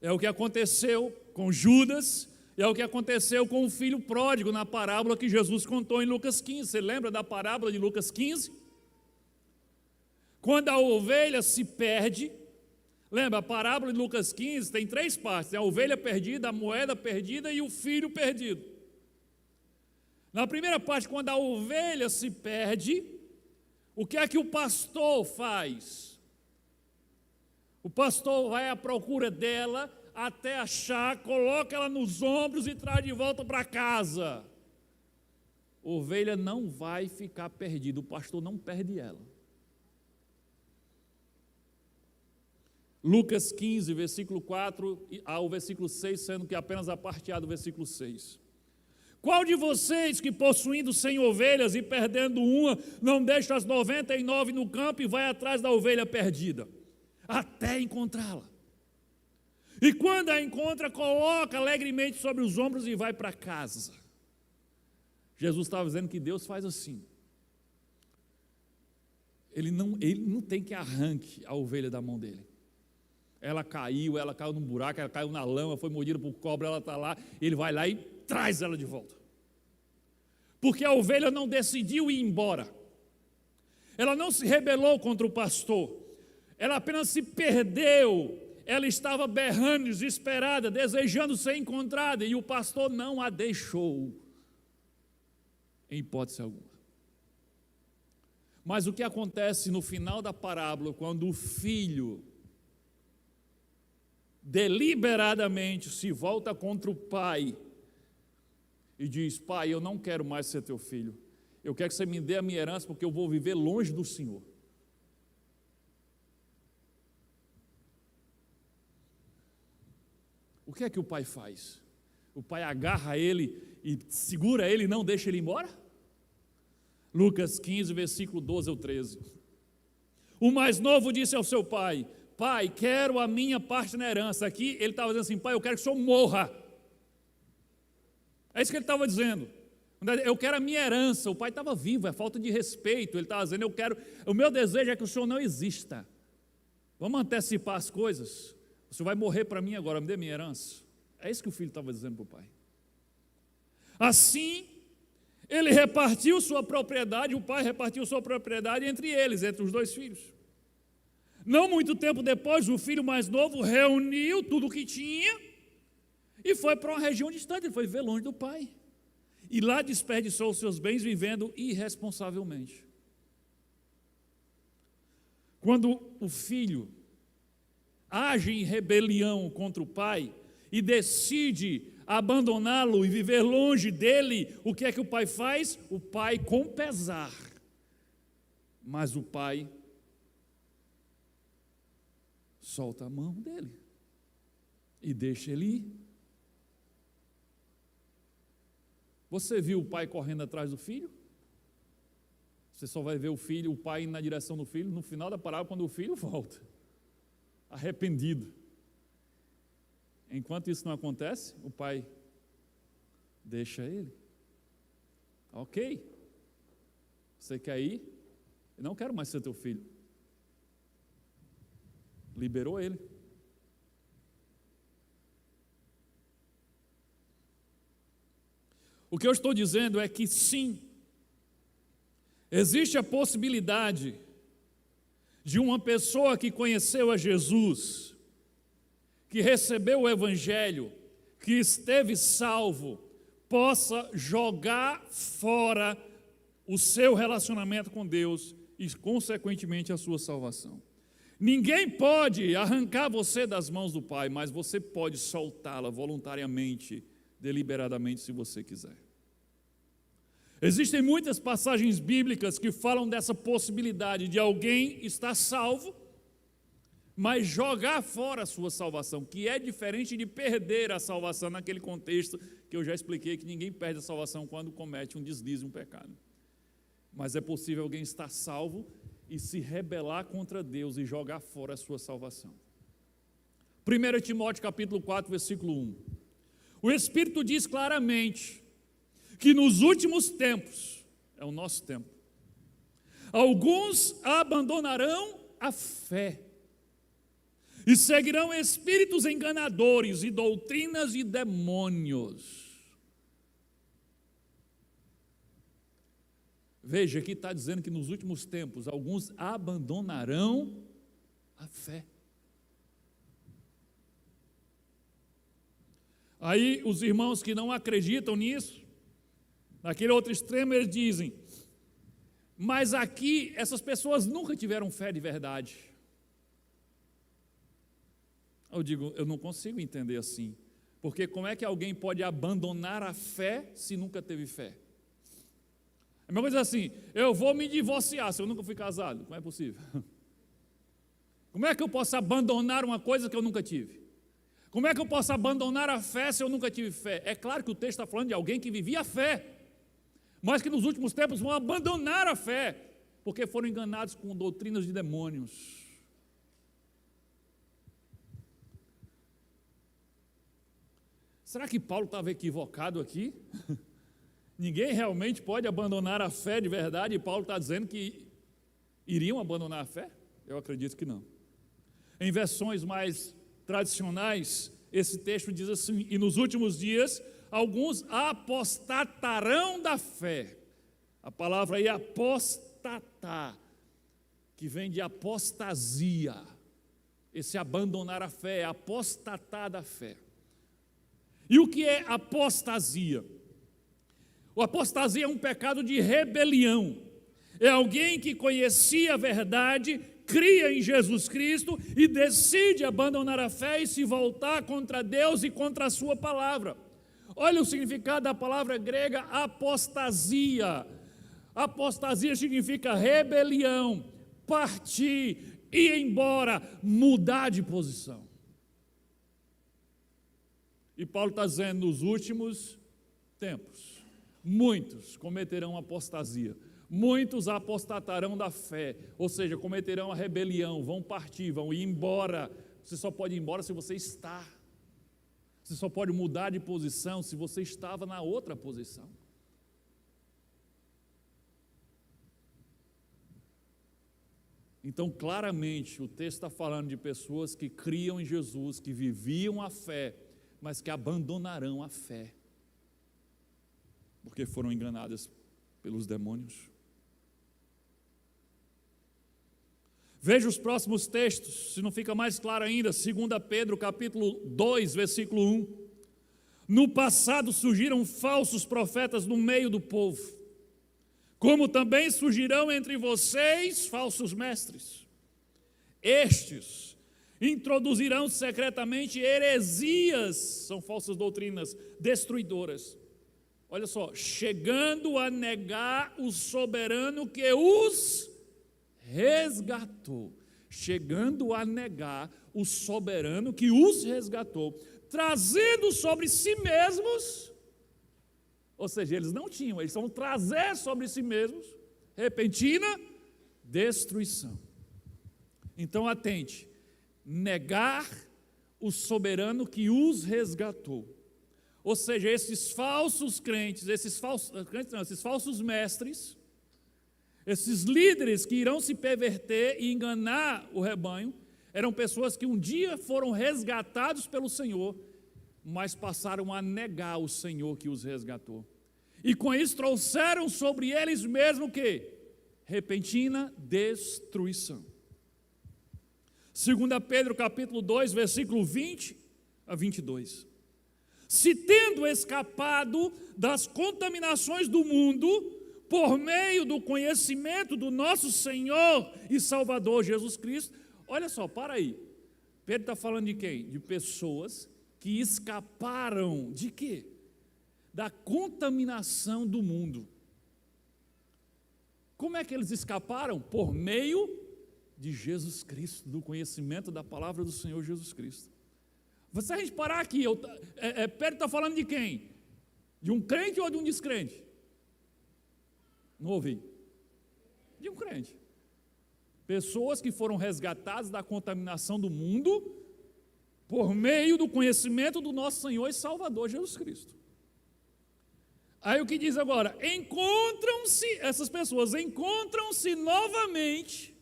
É o que aconteceu com Judas, é o que aconteceu com o filho pródigo na parábola que Jesus contou em Lucas 15. Você lembra da parábola de Lucas 15? Quando a ovelha se perde, lembra, a parábola de Lucas 15 tem 3 partes: a ovelha perdida, a moeda perdida e o filho perdido. Na primeira parte, quando a ovelha se perde, o que é que o pastor faz? O pastor vai à procura dela até achar, coloca ela nos ombros e traz de volta para casa. A ovelha não vai ficar perdida, o pastor não perde ela. Lucas 15, versículo 4 ao versículo 6, sendo que apenas a parte A do versículo 6. Qual de vocês que possuindo 100 ovelhas e perdendo uma, não deixa as 99 no campo e vai atrás da ovelha perdida, até encontrá-la? E quando a encontra, coloca alegremente sobre os ombros e vai para casa. Jesus estava dizendo que Deus faz assim. Ele não tem que arranque a ovelha da mão dele. Ela caiu num buraco, ela caiu na lama, foi mordida por cobra, ela está lá, ele vai lá e traz ela de volta. Porque a ovelha não decidiu ir embora. Ela não se rebelou contra o pastor. Ela apenas se perdeu. Ela estava berrando, desesperada, desejando ser encontrada, e o pastor não a deixou, em hipótese alguma. Mas o que acontece no final da parábola, quando o filho deliberadamente se volta contra o pai e diz: pai, eu não quero mais ser teu filho, eu quero que você me dê a minha herança, porque eu vou viver longe do Senhor. O que é que o pai faz? O pai agarra ele e segura ele e não deixa ele embora? Lucas 15, versículo 12 ao 13. O mais novo disse ao seu pai: pai, quero a minha parte na herança. Aqui ele estava dizendo assim, pai, eu quero que o senhor morra. É isso que ele estava dizendo. Eu quero a minha herança. O pai estava vivo, é falta de respeito. Ele estava dizendo, o meu desejo é que o senhor não exista. Vamos antecipar as coisas. O senhor vai morrer para mim agora, me dê minha herança. É isso que o filho estava dizendo para o pai. Assim, ele repartiu sua propriedade, o pai repartiu sua propriedade entre eles, entre os dois filhos. Não muito tempo depois, o filho mais novo reuniu tudo o que tinha e foi para uma região distante, ele foi viver longe do pai. E lá desperdiçou os seus bens vivendo irresponsavelmente. Quando o filho age em rebelião contra o pai e decide abandoná-lo e viver longe dele, o que é que o pai faz? O pai com pesar. Mas o pai solta a mão dele e deixa ele ir. Você viu o pai correndo atrás do filho? Você só vai ver o pai indo na direção do filho no final da parábola, quando o filho volta, arrependido. Enquanto isso não acontece, o pai deixa ele. Ok, você quer ir? Eu não quero mais ser teu filho. Liberou ele. O que eu estou dizendo é que sim, existe a possibilidade de uma pessoa que conheceu a Jesus, que recebeu o Evangelho, que esteve salvo, possa jogar fora o seu relacionamento com Deus e, consequentemente, a sua salvação. Ninguém pode arrancar você das mãos do Pai, mas você pode soltá-la voluntariamente, deliberadamente, se você quiser. Existem muitas passagens bíblicas que falam dessa possibilidade de alguém estar salvo, mas jogar fora a sua salvação, que é diferente de perder a salvação naquele contexto que eu já expliquei, que ninguém perde a salvação quando comete um deslize, um pecado. Mas é possível alguém estar salvo e se rebelar contra Deus e jogar fora a sua salvação. 1 Timóteo capítulo 4, versículo 1. O Espírito diz claramente que nos últimos tempos, é o nosso tempo, alguns abandonarão a fé e seguirão espíritos enganadores e doutrinas de demônios. Veja, aqui está dizendo que nos últimos tempos, alguns abandonarão a fé. Aí, os irmãos que não acreditam nisso, naquele outro extremo, eles dizem, mas aqui, essas pessoas nunca tiveram fé de verdade. Eu digo, eu não consigo entender assim, porque como é que alguém pode abandonar a fé se nunca teve fé? É a mesma coisa assim, eu vou me divorciar se eu nunca fui casado, como é possível? Como é que eu posso abandonar uma coisa que eu nunca tive? Como é que eu posso abandonar a fé se eu nunca tive fé? É claro que o texto está falando de alguém que vivia a fé, mas que nos últimos tempos vão abandonar a fé, porque foram enganados com doutrinas de demônios. Será que Paulo estava equivocado aqui? Ninguém realmente pode abandonar a fé de verdade, e Paulo está dizendo que iriam abandonar a fé? Eu acredito que não. Em versões mais tradicionais, esse texto diz assim, e nos últimos dias, alguns apostatarão da fé. A palavra aí é apostatar, que vem de apostasia. Esse abandonar a fé, é apostatar da fé. E o que é apostasia? O apostasia é um pecado de rebelião. É alguém que conhecia a verdade, cria em Jesus Cristo e decide abandonar a fé e se voltar contra Deus e contra a sua palavra. Olha o significado da palavra grega apostasia. Apostasia significa rebelião, partir, ir embora, mudar de posição. E Paulo está dizendo, nos últimos tempos, muitos cometerão apostasia. Muitos apostatarão da fé, ou seja, cometerão a rebelião, vão partir, vão ir embora. Você só pode ir embora se você está. Você só pode mudar de posição se você estava na outra posição. Então, claramente, o texto está falando de pessoas que criam em Jesus, que viviam a fé, mas que abandonarão a fé, porque foram enganadas pelos demônios. Veja os próximos textos, se não fica mais claro ainda, 2 Pedro capítulo 2, versículo 1. No passado surgiram falsos profetas no meio do povo, como também surgirão entre vocês falsos mestres. Estes introduzirão secretamente heresias, são falsas doutrinas destruidoras. Olha só, chegando a negar o soberano que os resgatou. Chegando a negar o soberano que os resgatou, trazendo sobre si mesmos. Ou seja, eles não tinham, eles vão trazer sobre si mesmos repentina destruição. Então atente, negar o soberano que os resgatou. Ou seja, esses falsos crentes, esses falsos mestres, esses líderes que irão se perverter e enganar o rebanho, eram pessoas que um dia foram resgatados pelo Senhor, mas passaram a negar o Senhor que os resgatou. E com isso trouxeram sobre eles mesmos o quê? Repentina destruição. 2 Pedro capítulo 2, versículo 20 a 22. Se tendo escapado das contaminações do mundo, por meio do conhecimento do nosso Senhor e Salvador Jesus Cristo, olha só, para aí. Pedro está falando de quem? De pessoas que escaparam de quê? Da contaminação do mundo. Como é que eles escaparam? Por meio de Jesus Cristo, do conhecimento da palavra do Senhor Jesus Cristo. Se a gente parar aqui, Pedro está falando de quem? De um crente ou de um descrente? Não ouvi. De um crente. Pessoas que foram resgatadas da contaminação do mundo por meio do conhecimento do nosso Senhor e Salvador Jesus Cristo. Aí o que diz agora? Essas pessoas encontram-se novamente.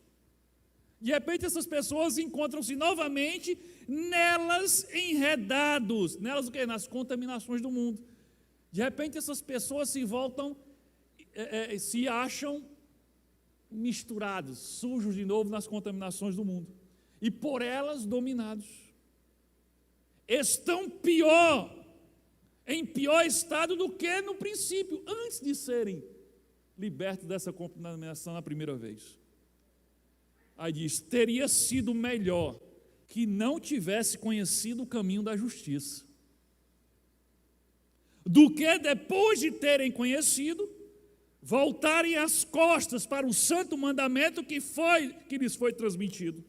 De repente essas pessoas encontram-se novamente nelas enredados. Nelas o quê? Nas contaminações do mundo. De repente essas pessoas se voltam, se acham misturados, sujos de novo nas contaminações do mundo. E por elas dominados. Estão em pior estado do que no princípio, antes de serem libertos dessa contaminação na primeira vez. Aí diz, teria sido melhor que não tivesse conhecido o caminho da justiça, do que depois de terem conhecido, voltarem as costas para o santo mandamento que lhes foi transmitido.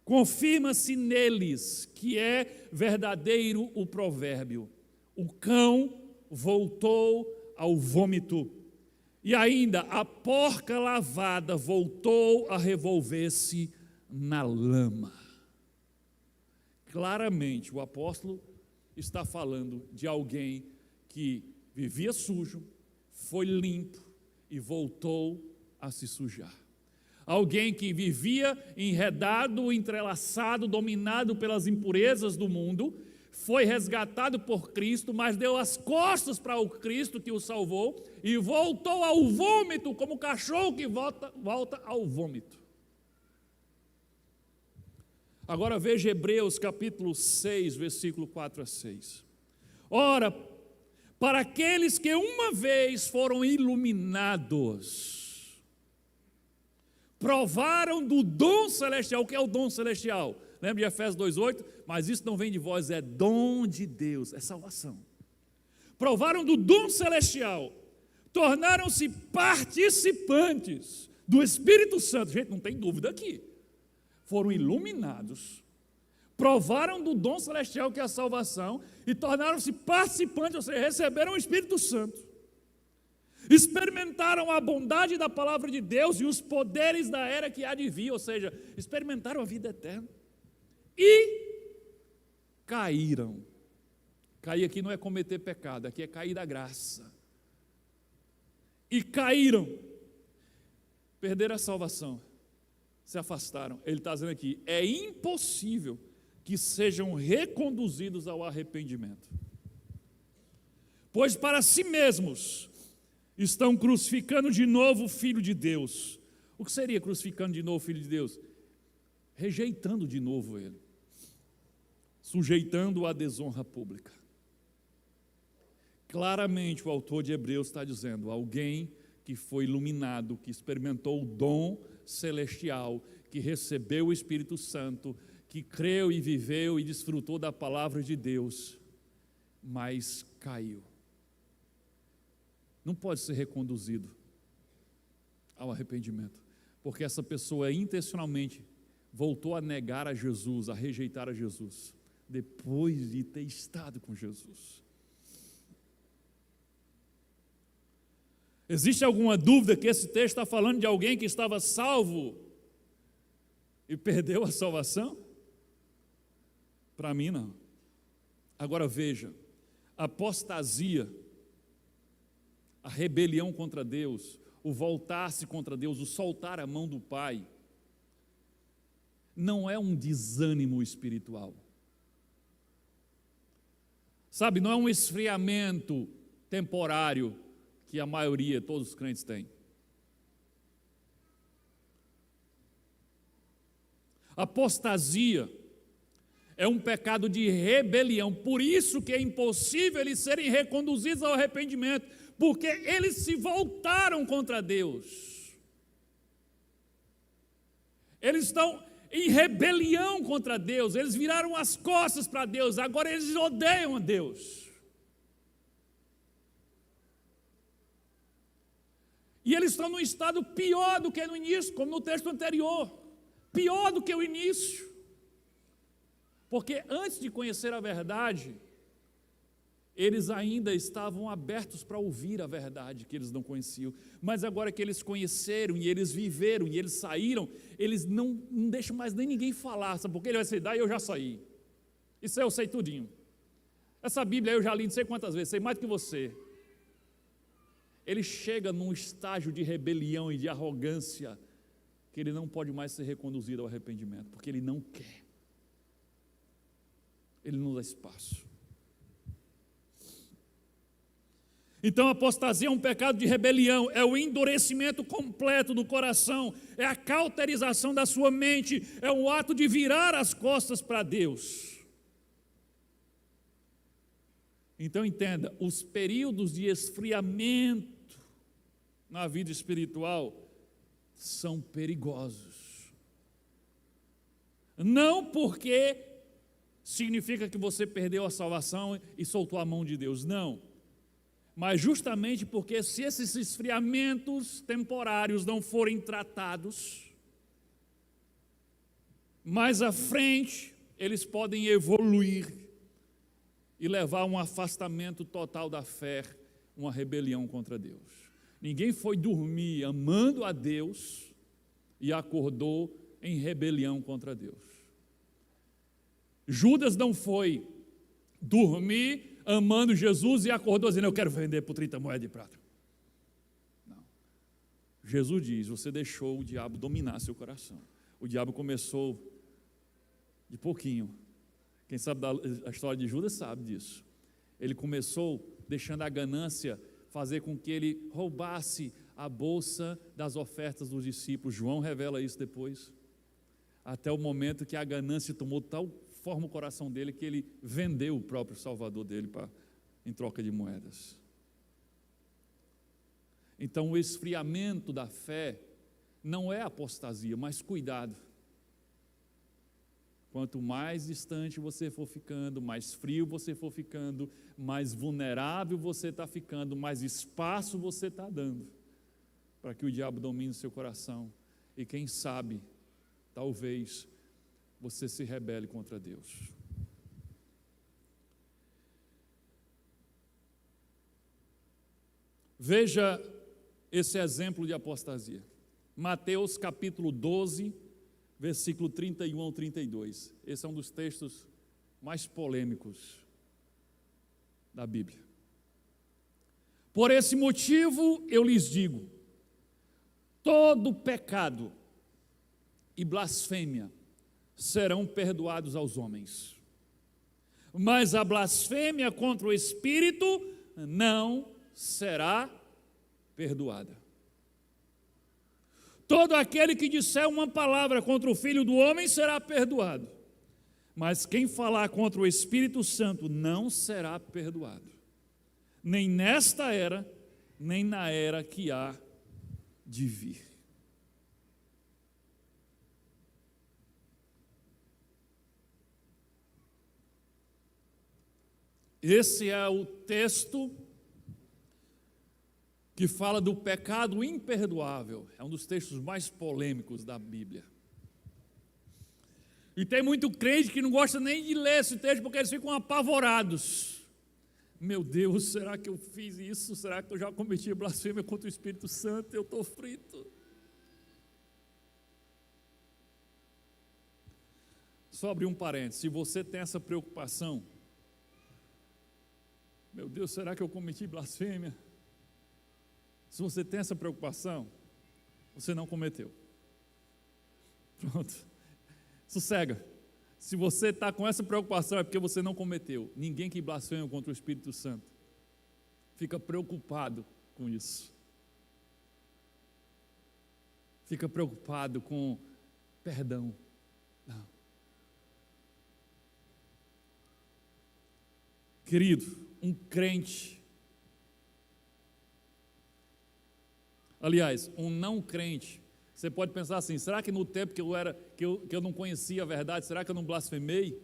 Confirma-se neles que é verdadeiro o provérbio: o cão voltou ao vômito, e ainda a porca lavada voltou a revolver-se na lama. Claramente o apóstolo está falando de alguém que vivia sujo, foi limpo e voltou a se sujar. Alguém que vivia enredado, entrelaçado, dominado pelas impurezas do mundo, foi resgatado por Cristo, mas deu as costas para o Cristo que o salvou e voltou ao vômito, como o cachorro que volta ao vômito. Agora veja Hebreus capítulo 6, versículo 4 a 6. Ora, para aqueles que uma vez foram iluminados, provaram do dom celestial. O que é o dom celestial? Lembra de Efésios 2,8? Mas isso não vem de vós, é dom de Deus, é salvação. Provaram do dom celestial, tornaram-se participantes do Espírito Santo. Gente, não tem dúvida aqui. Foram iluminados, provaram do dom celestial que é a salvação e tornaram-se participantes, ou seja, receberam o Espírito Santo. experimentaram a bondade da palavra de Deus e os poderes da era que há de vir, ou seja, experimentaram a vida eterna, e caíram. Cair aqui não é cometer pecado, aqui é cair da graça. E caíram, perderam a salvação, se afastaram. Ele está dizendo aqui, é impossível que sejam reconduzidos ao arrependimento, pois para si mesmos estão crucificando de novo o Filho de Deus. O que seria crucificando de novo o Filho de Deus? Rejeitando de novo Ele, sujeitando-o à desonra pública. Claramente o autor de Hebreus está dizendo, alguém que foi iluminado, que experimentou o dom celestial, que recebeu o Espírito Santo, que creu e viveu e desfrutou da palavra de Deus, mas caiu. Não pode ser reconduzido ao arrependimento, porque essa pessoa intencionalmente voltou a negar a Jesus, a rejeitar a Jesus, depois de ter estado com Jesus. Existe alguma dúvida que esse texto está falando de alguém que estava salvo e perdeu a salvação? Para mim não. Agora veja, a apostasia, a rebelião contra Deus, o voltar-se contra Deus, o soltar a mão do Pai, não é um desânimo espiritual. Sabe, não é um esfriamento temporário que a maioria, todos os crentes têm. Apostasia é um pecado de rebelião, por isso que é impossível eles serem reconduzidos ao arrependimento, porque eles se voltaram contra Deus. Eles estão em rebelião contra Deus, eles viraram as costas para Deus, agora eles odeiam a Deus. E eles estão num estado pior do que no início, como no texto anterior. Pior do que o início. Porque antes de conhecer a verdade, eles ainda estavam abertos para ouvir a verdade que eles não conheciam. Mas agora que eles conheceram, e eles viveram, e eles saíram, eles não deixam mais nem ninguém falar. Sabe por quê? Ele vai dizer, daí eu já saí. Isso aí eu sei tudinho. Essa Bíblia eu já li não sei quantas vezes, sei mais do que você. Ele chega num estágio de rebelião e de arrogância que ele não pode mais ser reconduzido ao arrependimento, porque ele não quer. Ele não dá espaço. Então a apostasia é um pecado de rebelião, é o endurecimento completo do coração, é a cauterização da sua mente, é o ato de virar as costas para Deus. Então entenda, os períodos de esfriamento na vida espiritual são perigosos. Não porque significa que você perdeu a salvação e soltou a mão de Deus, não. Mas justamente porque se esses esfriamentos temporários não forem tratados, mais à frente eles podem evoluir e levar a um afastamento total da fé, uma rebelião contra Deus. Ninguém foi dormir amando a Deus e acordou em rebelião contra Deus. Judas não foi dormir amando Jesus e acordou dizendo, eu quero vender por 30 moedas de prata. Não. Jesus diz, você deixou o diabo dominar seu coração. O diabo começou de pouquinho. Quem sabe a história de Judas sabe disso. Ele começou deixando a ganância fazer com que ele roubasse a bolsa das ofertas dos discípulos. João revela isso depois. Até o momento que a ganância tomou tal forma o coração dele que ele vendeu o próprio Salvador dele em troca de moedas. Então o esfriamento da fé não é apostasia, mas cuidado. Quanto mais distante você for ficando, mais frio você for ficando, mais vulnerável você está ficando, mais espaço você está dando para que o diabo domine o seu coração. E quem sabe, talvez, você se rebele contra Deus. Veja esse exemplo de apostasia. Mateus capítulo 12, versículo 31 ao 32. Esse é um dos textos mais polêmicos da Bíblia. Por esse motivo eu lhes digo: todo pecado e blasfêmia serão perdoados aos homens, mas a blasfêmia contra o Espírito não será perdoada. Todo aquele que disser uma palavra contra o Filho do Homem será perdoado, mas quem falar contra o Espírito Santo não será perdoado, nem nesta era, nem na era que há de vir. Esse é o texto que fala do pecado imperdoável. É um dos textos mais polêmicos da Bíblia. E tem muito crente que não gosta nem de ler esse texto, porque eles ficam apavorados. Meu Deus, será que eu fiz isso? Será que eu já cometi blasfêmia contra o Espírito Santo? Eu estou frito. Só abrir um parênteses: se você tem essa preocupação, meu Deus, será que eu cometi blasfêmia? Se você tem essa preocupação, você não cometeu. Pronto. Sossega. Se você está com essa preocupação, é porque você não cometeu. Ninguém que blasfema contra o Espírito Santo fica preocupado com isso. Fica preocupado com perdão. Não. Querido, um crente, aliás, um não crente, você pode pensar assim: será que no tempo que eu não conhecia a verdade, será que eu não blasfemei?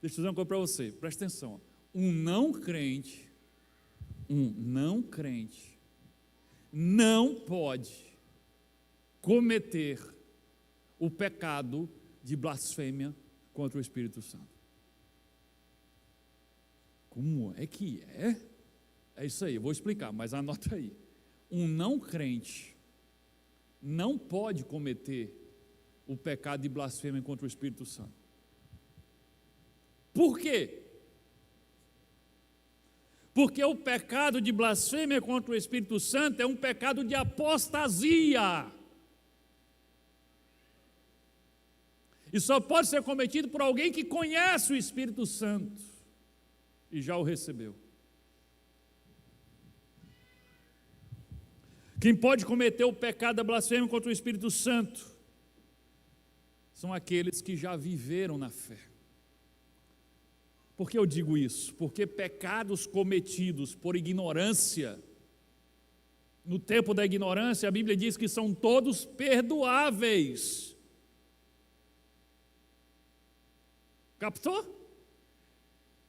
Deixa eu dizer uma coisa para você, presta atenção. Um não crente não pode cometer o pecado de blasfêmia contra o Espírito Santo. Como é que é? É isso aí, eu vou explicar, mas anota aí. Um não crente não pode cometer o pecado de blasfêmia contra o Espírito Santo. Por quê? Porque o pecado de blasfêmia contra o Espírito Santo é um pecado de apostasia. E só pode ser cometido por alguém que conhece o Espírito Santo e já o recebeu. Quem pode cometer o pecado da blasfêmia contra o Espírito Santo são aqueles que já viveram na fé. Por que eu digo isso? Porque pecados cometidos por ignorância, no tempo da ignorância, a Bíblia diz que são todos perdoáveis. Captou?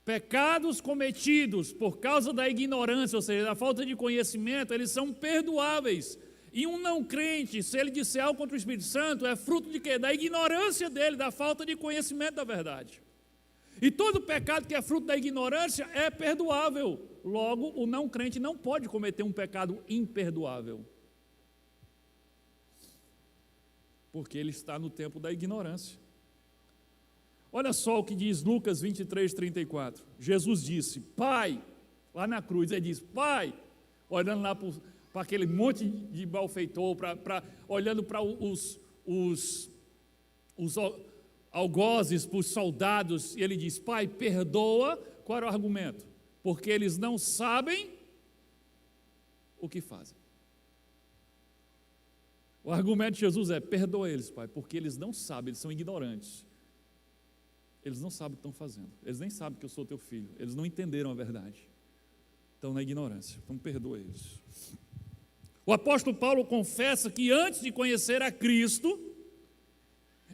Pecados cometidos por causa da ignorância, ou seja, da falta de conhecimento, eles são perdoáveis. E um não crente, se ele disser algo contra o Espírito Santo, é fruto de quê? Da ignorância dele, da falta de conhecimento da verdade. E todo pecado que é fruto da ignorância é perdoável. Logo, o não crente não pode cometer um pecado imperdoável, porque ele está no tempo da ignorância. Olha só o que diz Lucas 23, 34. Jesus disse: Pai, lá na cruz, ele diz: Pai, olhando lá para aquele monte de malfeitor, olhando para os algozes, para os soldados, e ele diz: Pai, perdoa. Qual era o argumento? Porque eles não sabem o que fazem. O argumento de Jesus é: perdoa eles, Pai, porque eles não sabem, eles são ignorantes. Eles não sabem o que estão fazendo. Eles nem sabem que eu sou teu filho. Eles não entenderam a verdade. Estão na ignorância. Então perdoa eles. O apóstolo Paulo confessa que antes de conhecer a Cristo,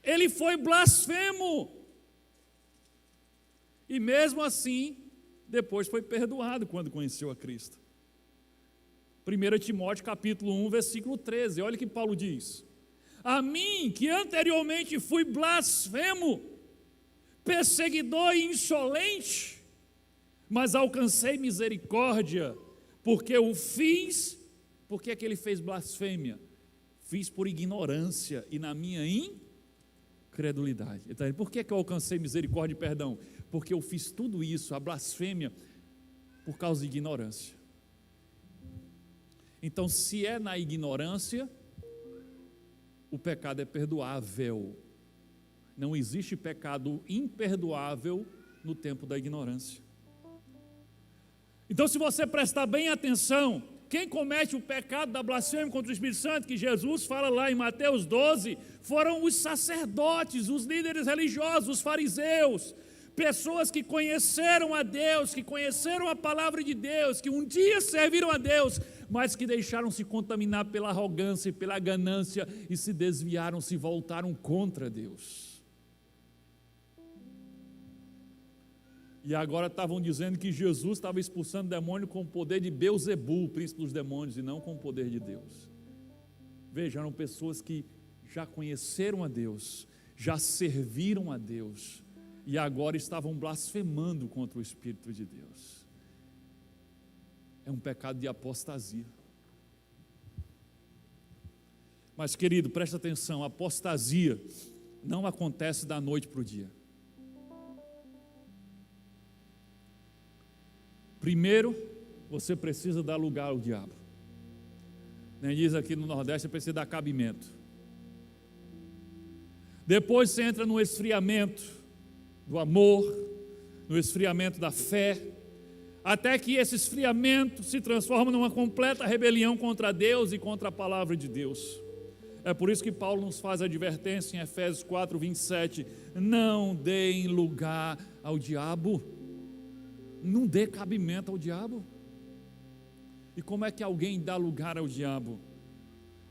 ele foi blasfemo. E mesmo assim, depois foi perdoado quando conheceu a Cristo. 1 Timóteo capítulo 1, versículo 13. Olha o que Paulo diz: a mim, que anteriormente fui blasfemo, perseguidor e insolente, mas alcancei misericórdia, porque o fiz Por que é que ele fez blasfêmia? Fiz por ignorância e na minha incredulidade. Então, por que é que eu alcancei misericórdia e perdão? Porque eu fiz tudo isso, a blasfêmia, por causa de ignorância. Então, se é na ignorância, o pecado é perdoável. Não existe pecado imperdoável no tempo da ignorância. Então, se você prestar bem atenção, quem comete o pecado da blasfêmia contra o Espírito Santo, que Jesus fala lá em Mateus 12, foram os sacerdotes, os líderes religiosos, os fariseus, pessoas que conheceram a Deus, que conheceram a palavra de Deus, que um dia serviram a Deus, mas que deixaram se contaminar pela arrogância e pela ganância e se desviaram, se voltaram contra Deus. E agora estavam dizendo que Jesus estava expulsando demônio com o poder de Beelzebul, príncipe dos demônios, e não com o poder de Deus. Vejam, eram pessoas que já conheceram a Deus, já serviram a Deus, e agora estavam blasfemando contra o Espírito de Deus. É um pecado de apostasia. Mas, querido, presta atenção, a apostasia não acontece da noite para o dia. Primeiro, você precisa dar lugar ao diabo. Nem diz aqui no Nordeste, você precisa dar cabimento. Depois você entra no esfriamento do amor, no esfriamento da fé, até que esse esfriamento se transforma numa completa rebelião contra Deus e contra a palavra de Deus. É por isso que Paulo nos faz a advertência em Efésios 4, 27, não deem lugar ao diabo. Não dê cabimento ao diabo. E como é que alguém dá lugar ao diabo?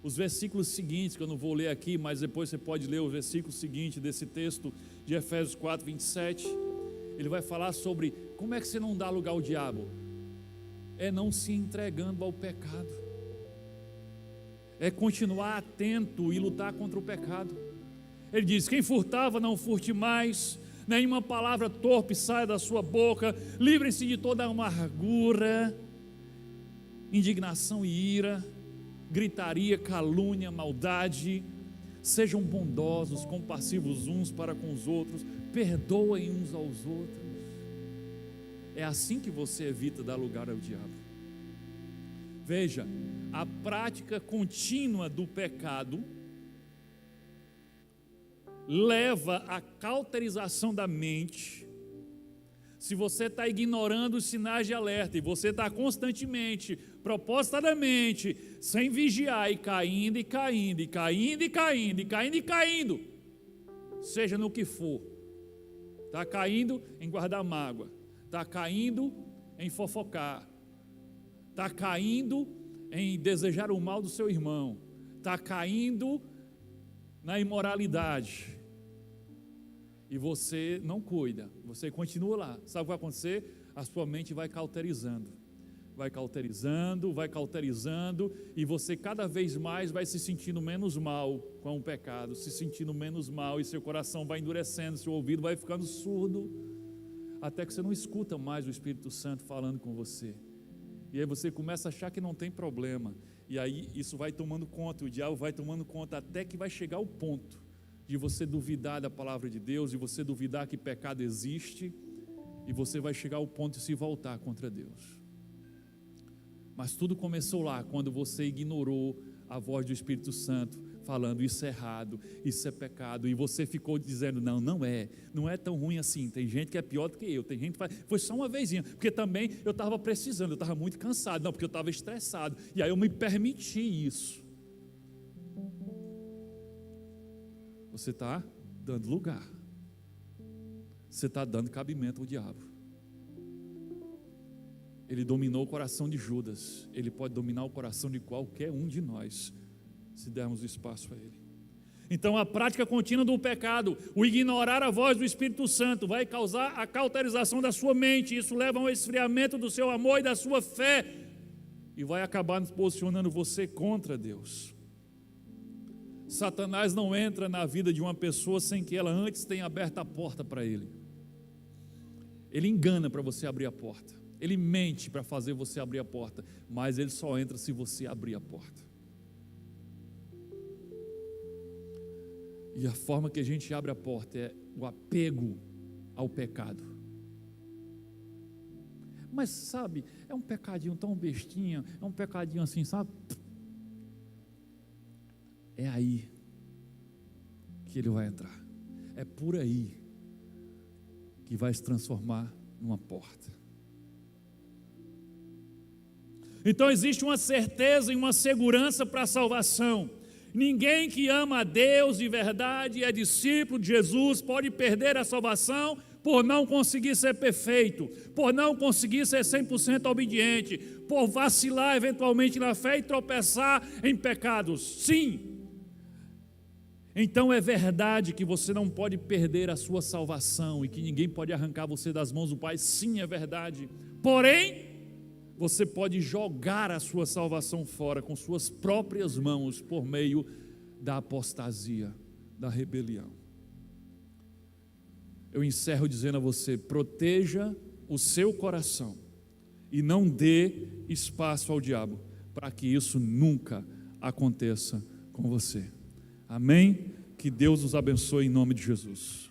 Os versículos seguintes, que eu não vou ler aqui, mas depois você pode ler o versículo seguinte desse texto de Efésios 4, 27. Ele vai falar sobre como é que você não dá lugar ao diabo. É não se entregando ao pecado. É continuar atento e lutar contra o pecado. Ele diz, quem furtava não furte mais, nenhuma palavra torpe saia da sua boca, livrem-se de toda amargura, indignação e ira, gritaria, calúnia, maldade, sejam bondosos, compassivos uns para com os outros, perdoem uns aos outros. É assim que você evita dar lugar ao diabo. Veja, a prática contínua do pecado leva à cauterização da mente. Se você está ignorando os sinais de alerta e você está constantemente, propositadamente, sem vigiar e caindo, e caindo, e caindo, e caindo, e caindo, e caindo, seja no que for, está caindo em guardar mágoa, está caindo em fofocar, está caindo em desejar o mal do seu irmão, está caindo na imoralidade, e você não cuida, você continua lá, sabe o que vai acontecer? A sua mente vai cauterizando, e você cada vez mais vai se sentindo menos mal com o pecado, se sentindo menos mal, e seu coração vai endurecendo, seu ouvido vai ficando surdo, até que você não escuta mais o Espírito Santo falando com você, e aí você começa a achar que não tem problema, e aí isso vai tomando conta, o diabo vai tomando conta, até que vai chegar o ponto de você duvidar da palavra de Deus, e você duvidar que pecado existe, e você vai chegar ao ponto de se voltar contra Deus. Mas tudo começou lá, quando você ignorou a voz do Espírito Santo, falando isso é errado, isso é pecado, e você ficou dizendo, não é tão ruim assim, tem gente que é pior do que eu, tem gente que faz, foi só uma vezinha, porque também eu estava precisando, eu estava muito cansado, não, porque eu estava estressado, e aí eu me permiti isso. Você está dando lugar, você está dando cabimento ao diabo. Ele dominou o coração de Judas, ele pode dominar o coração de qualquer um de nós, se dermos espaço a ele. Então a prática contínua do pecado, o ignorar a voz do Espírito Santo, vai causar a cauterização da sua mente, isso leva ao esfriamento do seu amor e da sua fé, e vai acabar posicionando você contra Deus. Satanás não entra na vida de uma pessoa sem que ela antes tenha aberto a porta para ele. Ele engana para você abrir a porta. Ele mente para fazer você abrir a porta, mas ele só entra se você abrir a porta. E a forma que a gente abre a porta é o apego ao pecado. Mas sabe, é um pecadinho tão bestinha, é um pecadinho assim, sabe? É aí que ele vai entrar. É por aí que vai se transformar numa porta. Então existe uma certeza e uma segurança para a salvação. Ninguém que ama a Deus de verdade e é discípulo de Jesus pode perder a salvação por não conseguir ser perfeito, por não conseguir ser 100% obediente, por vacilar eventualmente na fé e tropeçar em pecados. Sim. Então é verdade que você não pode perder a sua salvação e que ninguém pode arrancar você das mãos do Pai. Sim, é verdade. Porém, você pode jogar a sua salvação fora com suas próprias mãos por meio da apostasia, da rebelião. Eu encerro dizendo a você: proteja o seu coração e não dê espaço ao diabo para que isso nunca aconteça com você. Amém? Que Deus nos abençoe em nome de Jesus.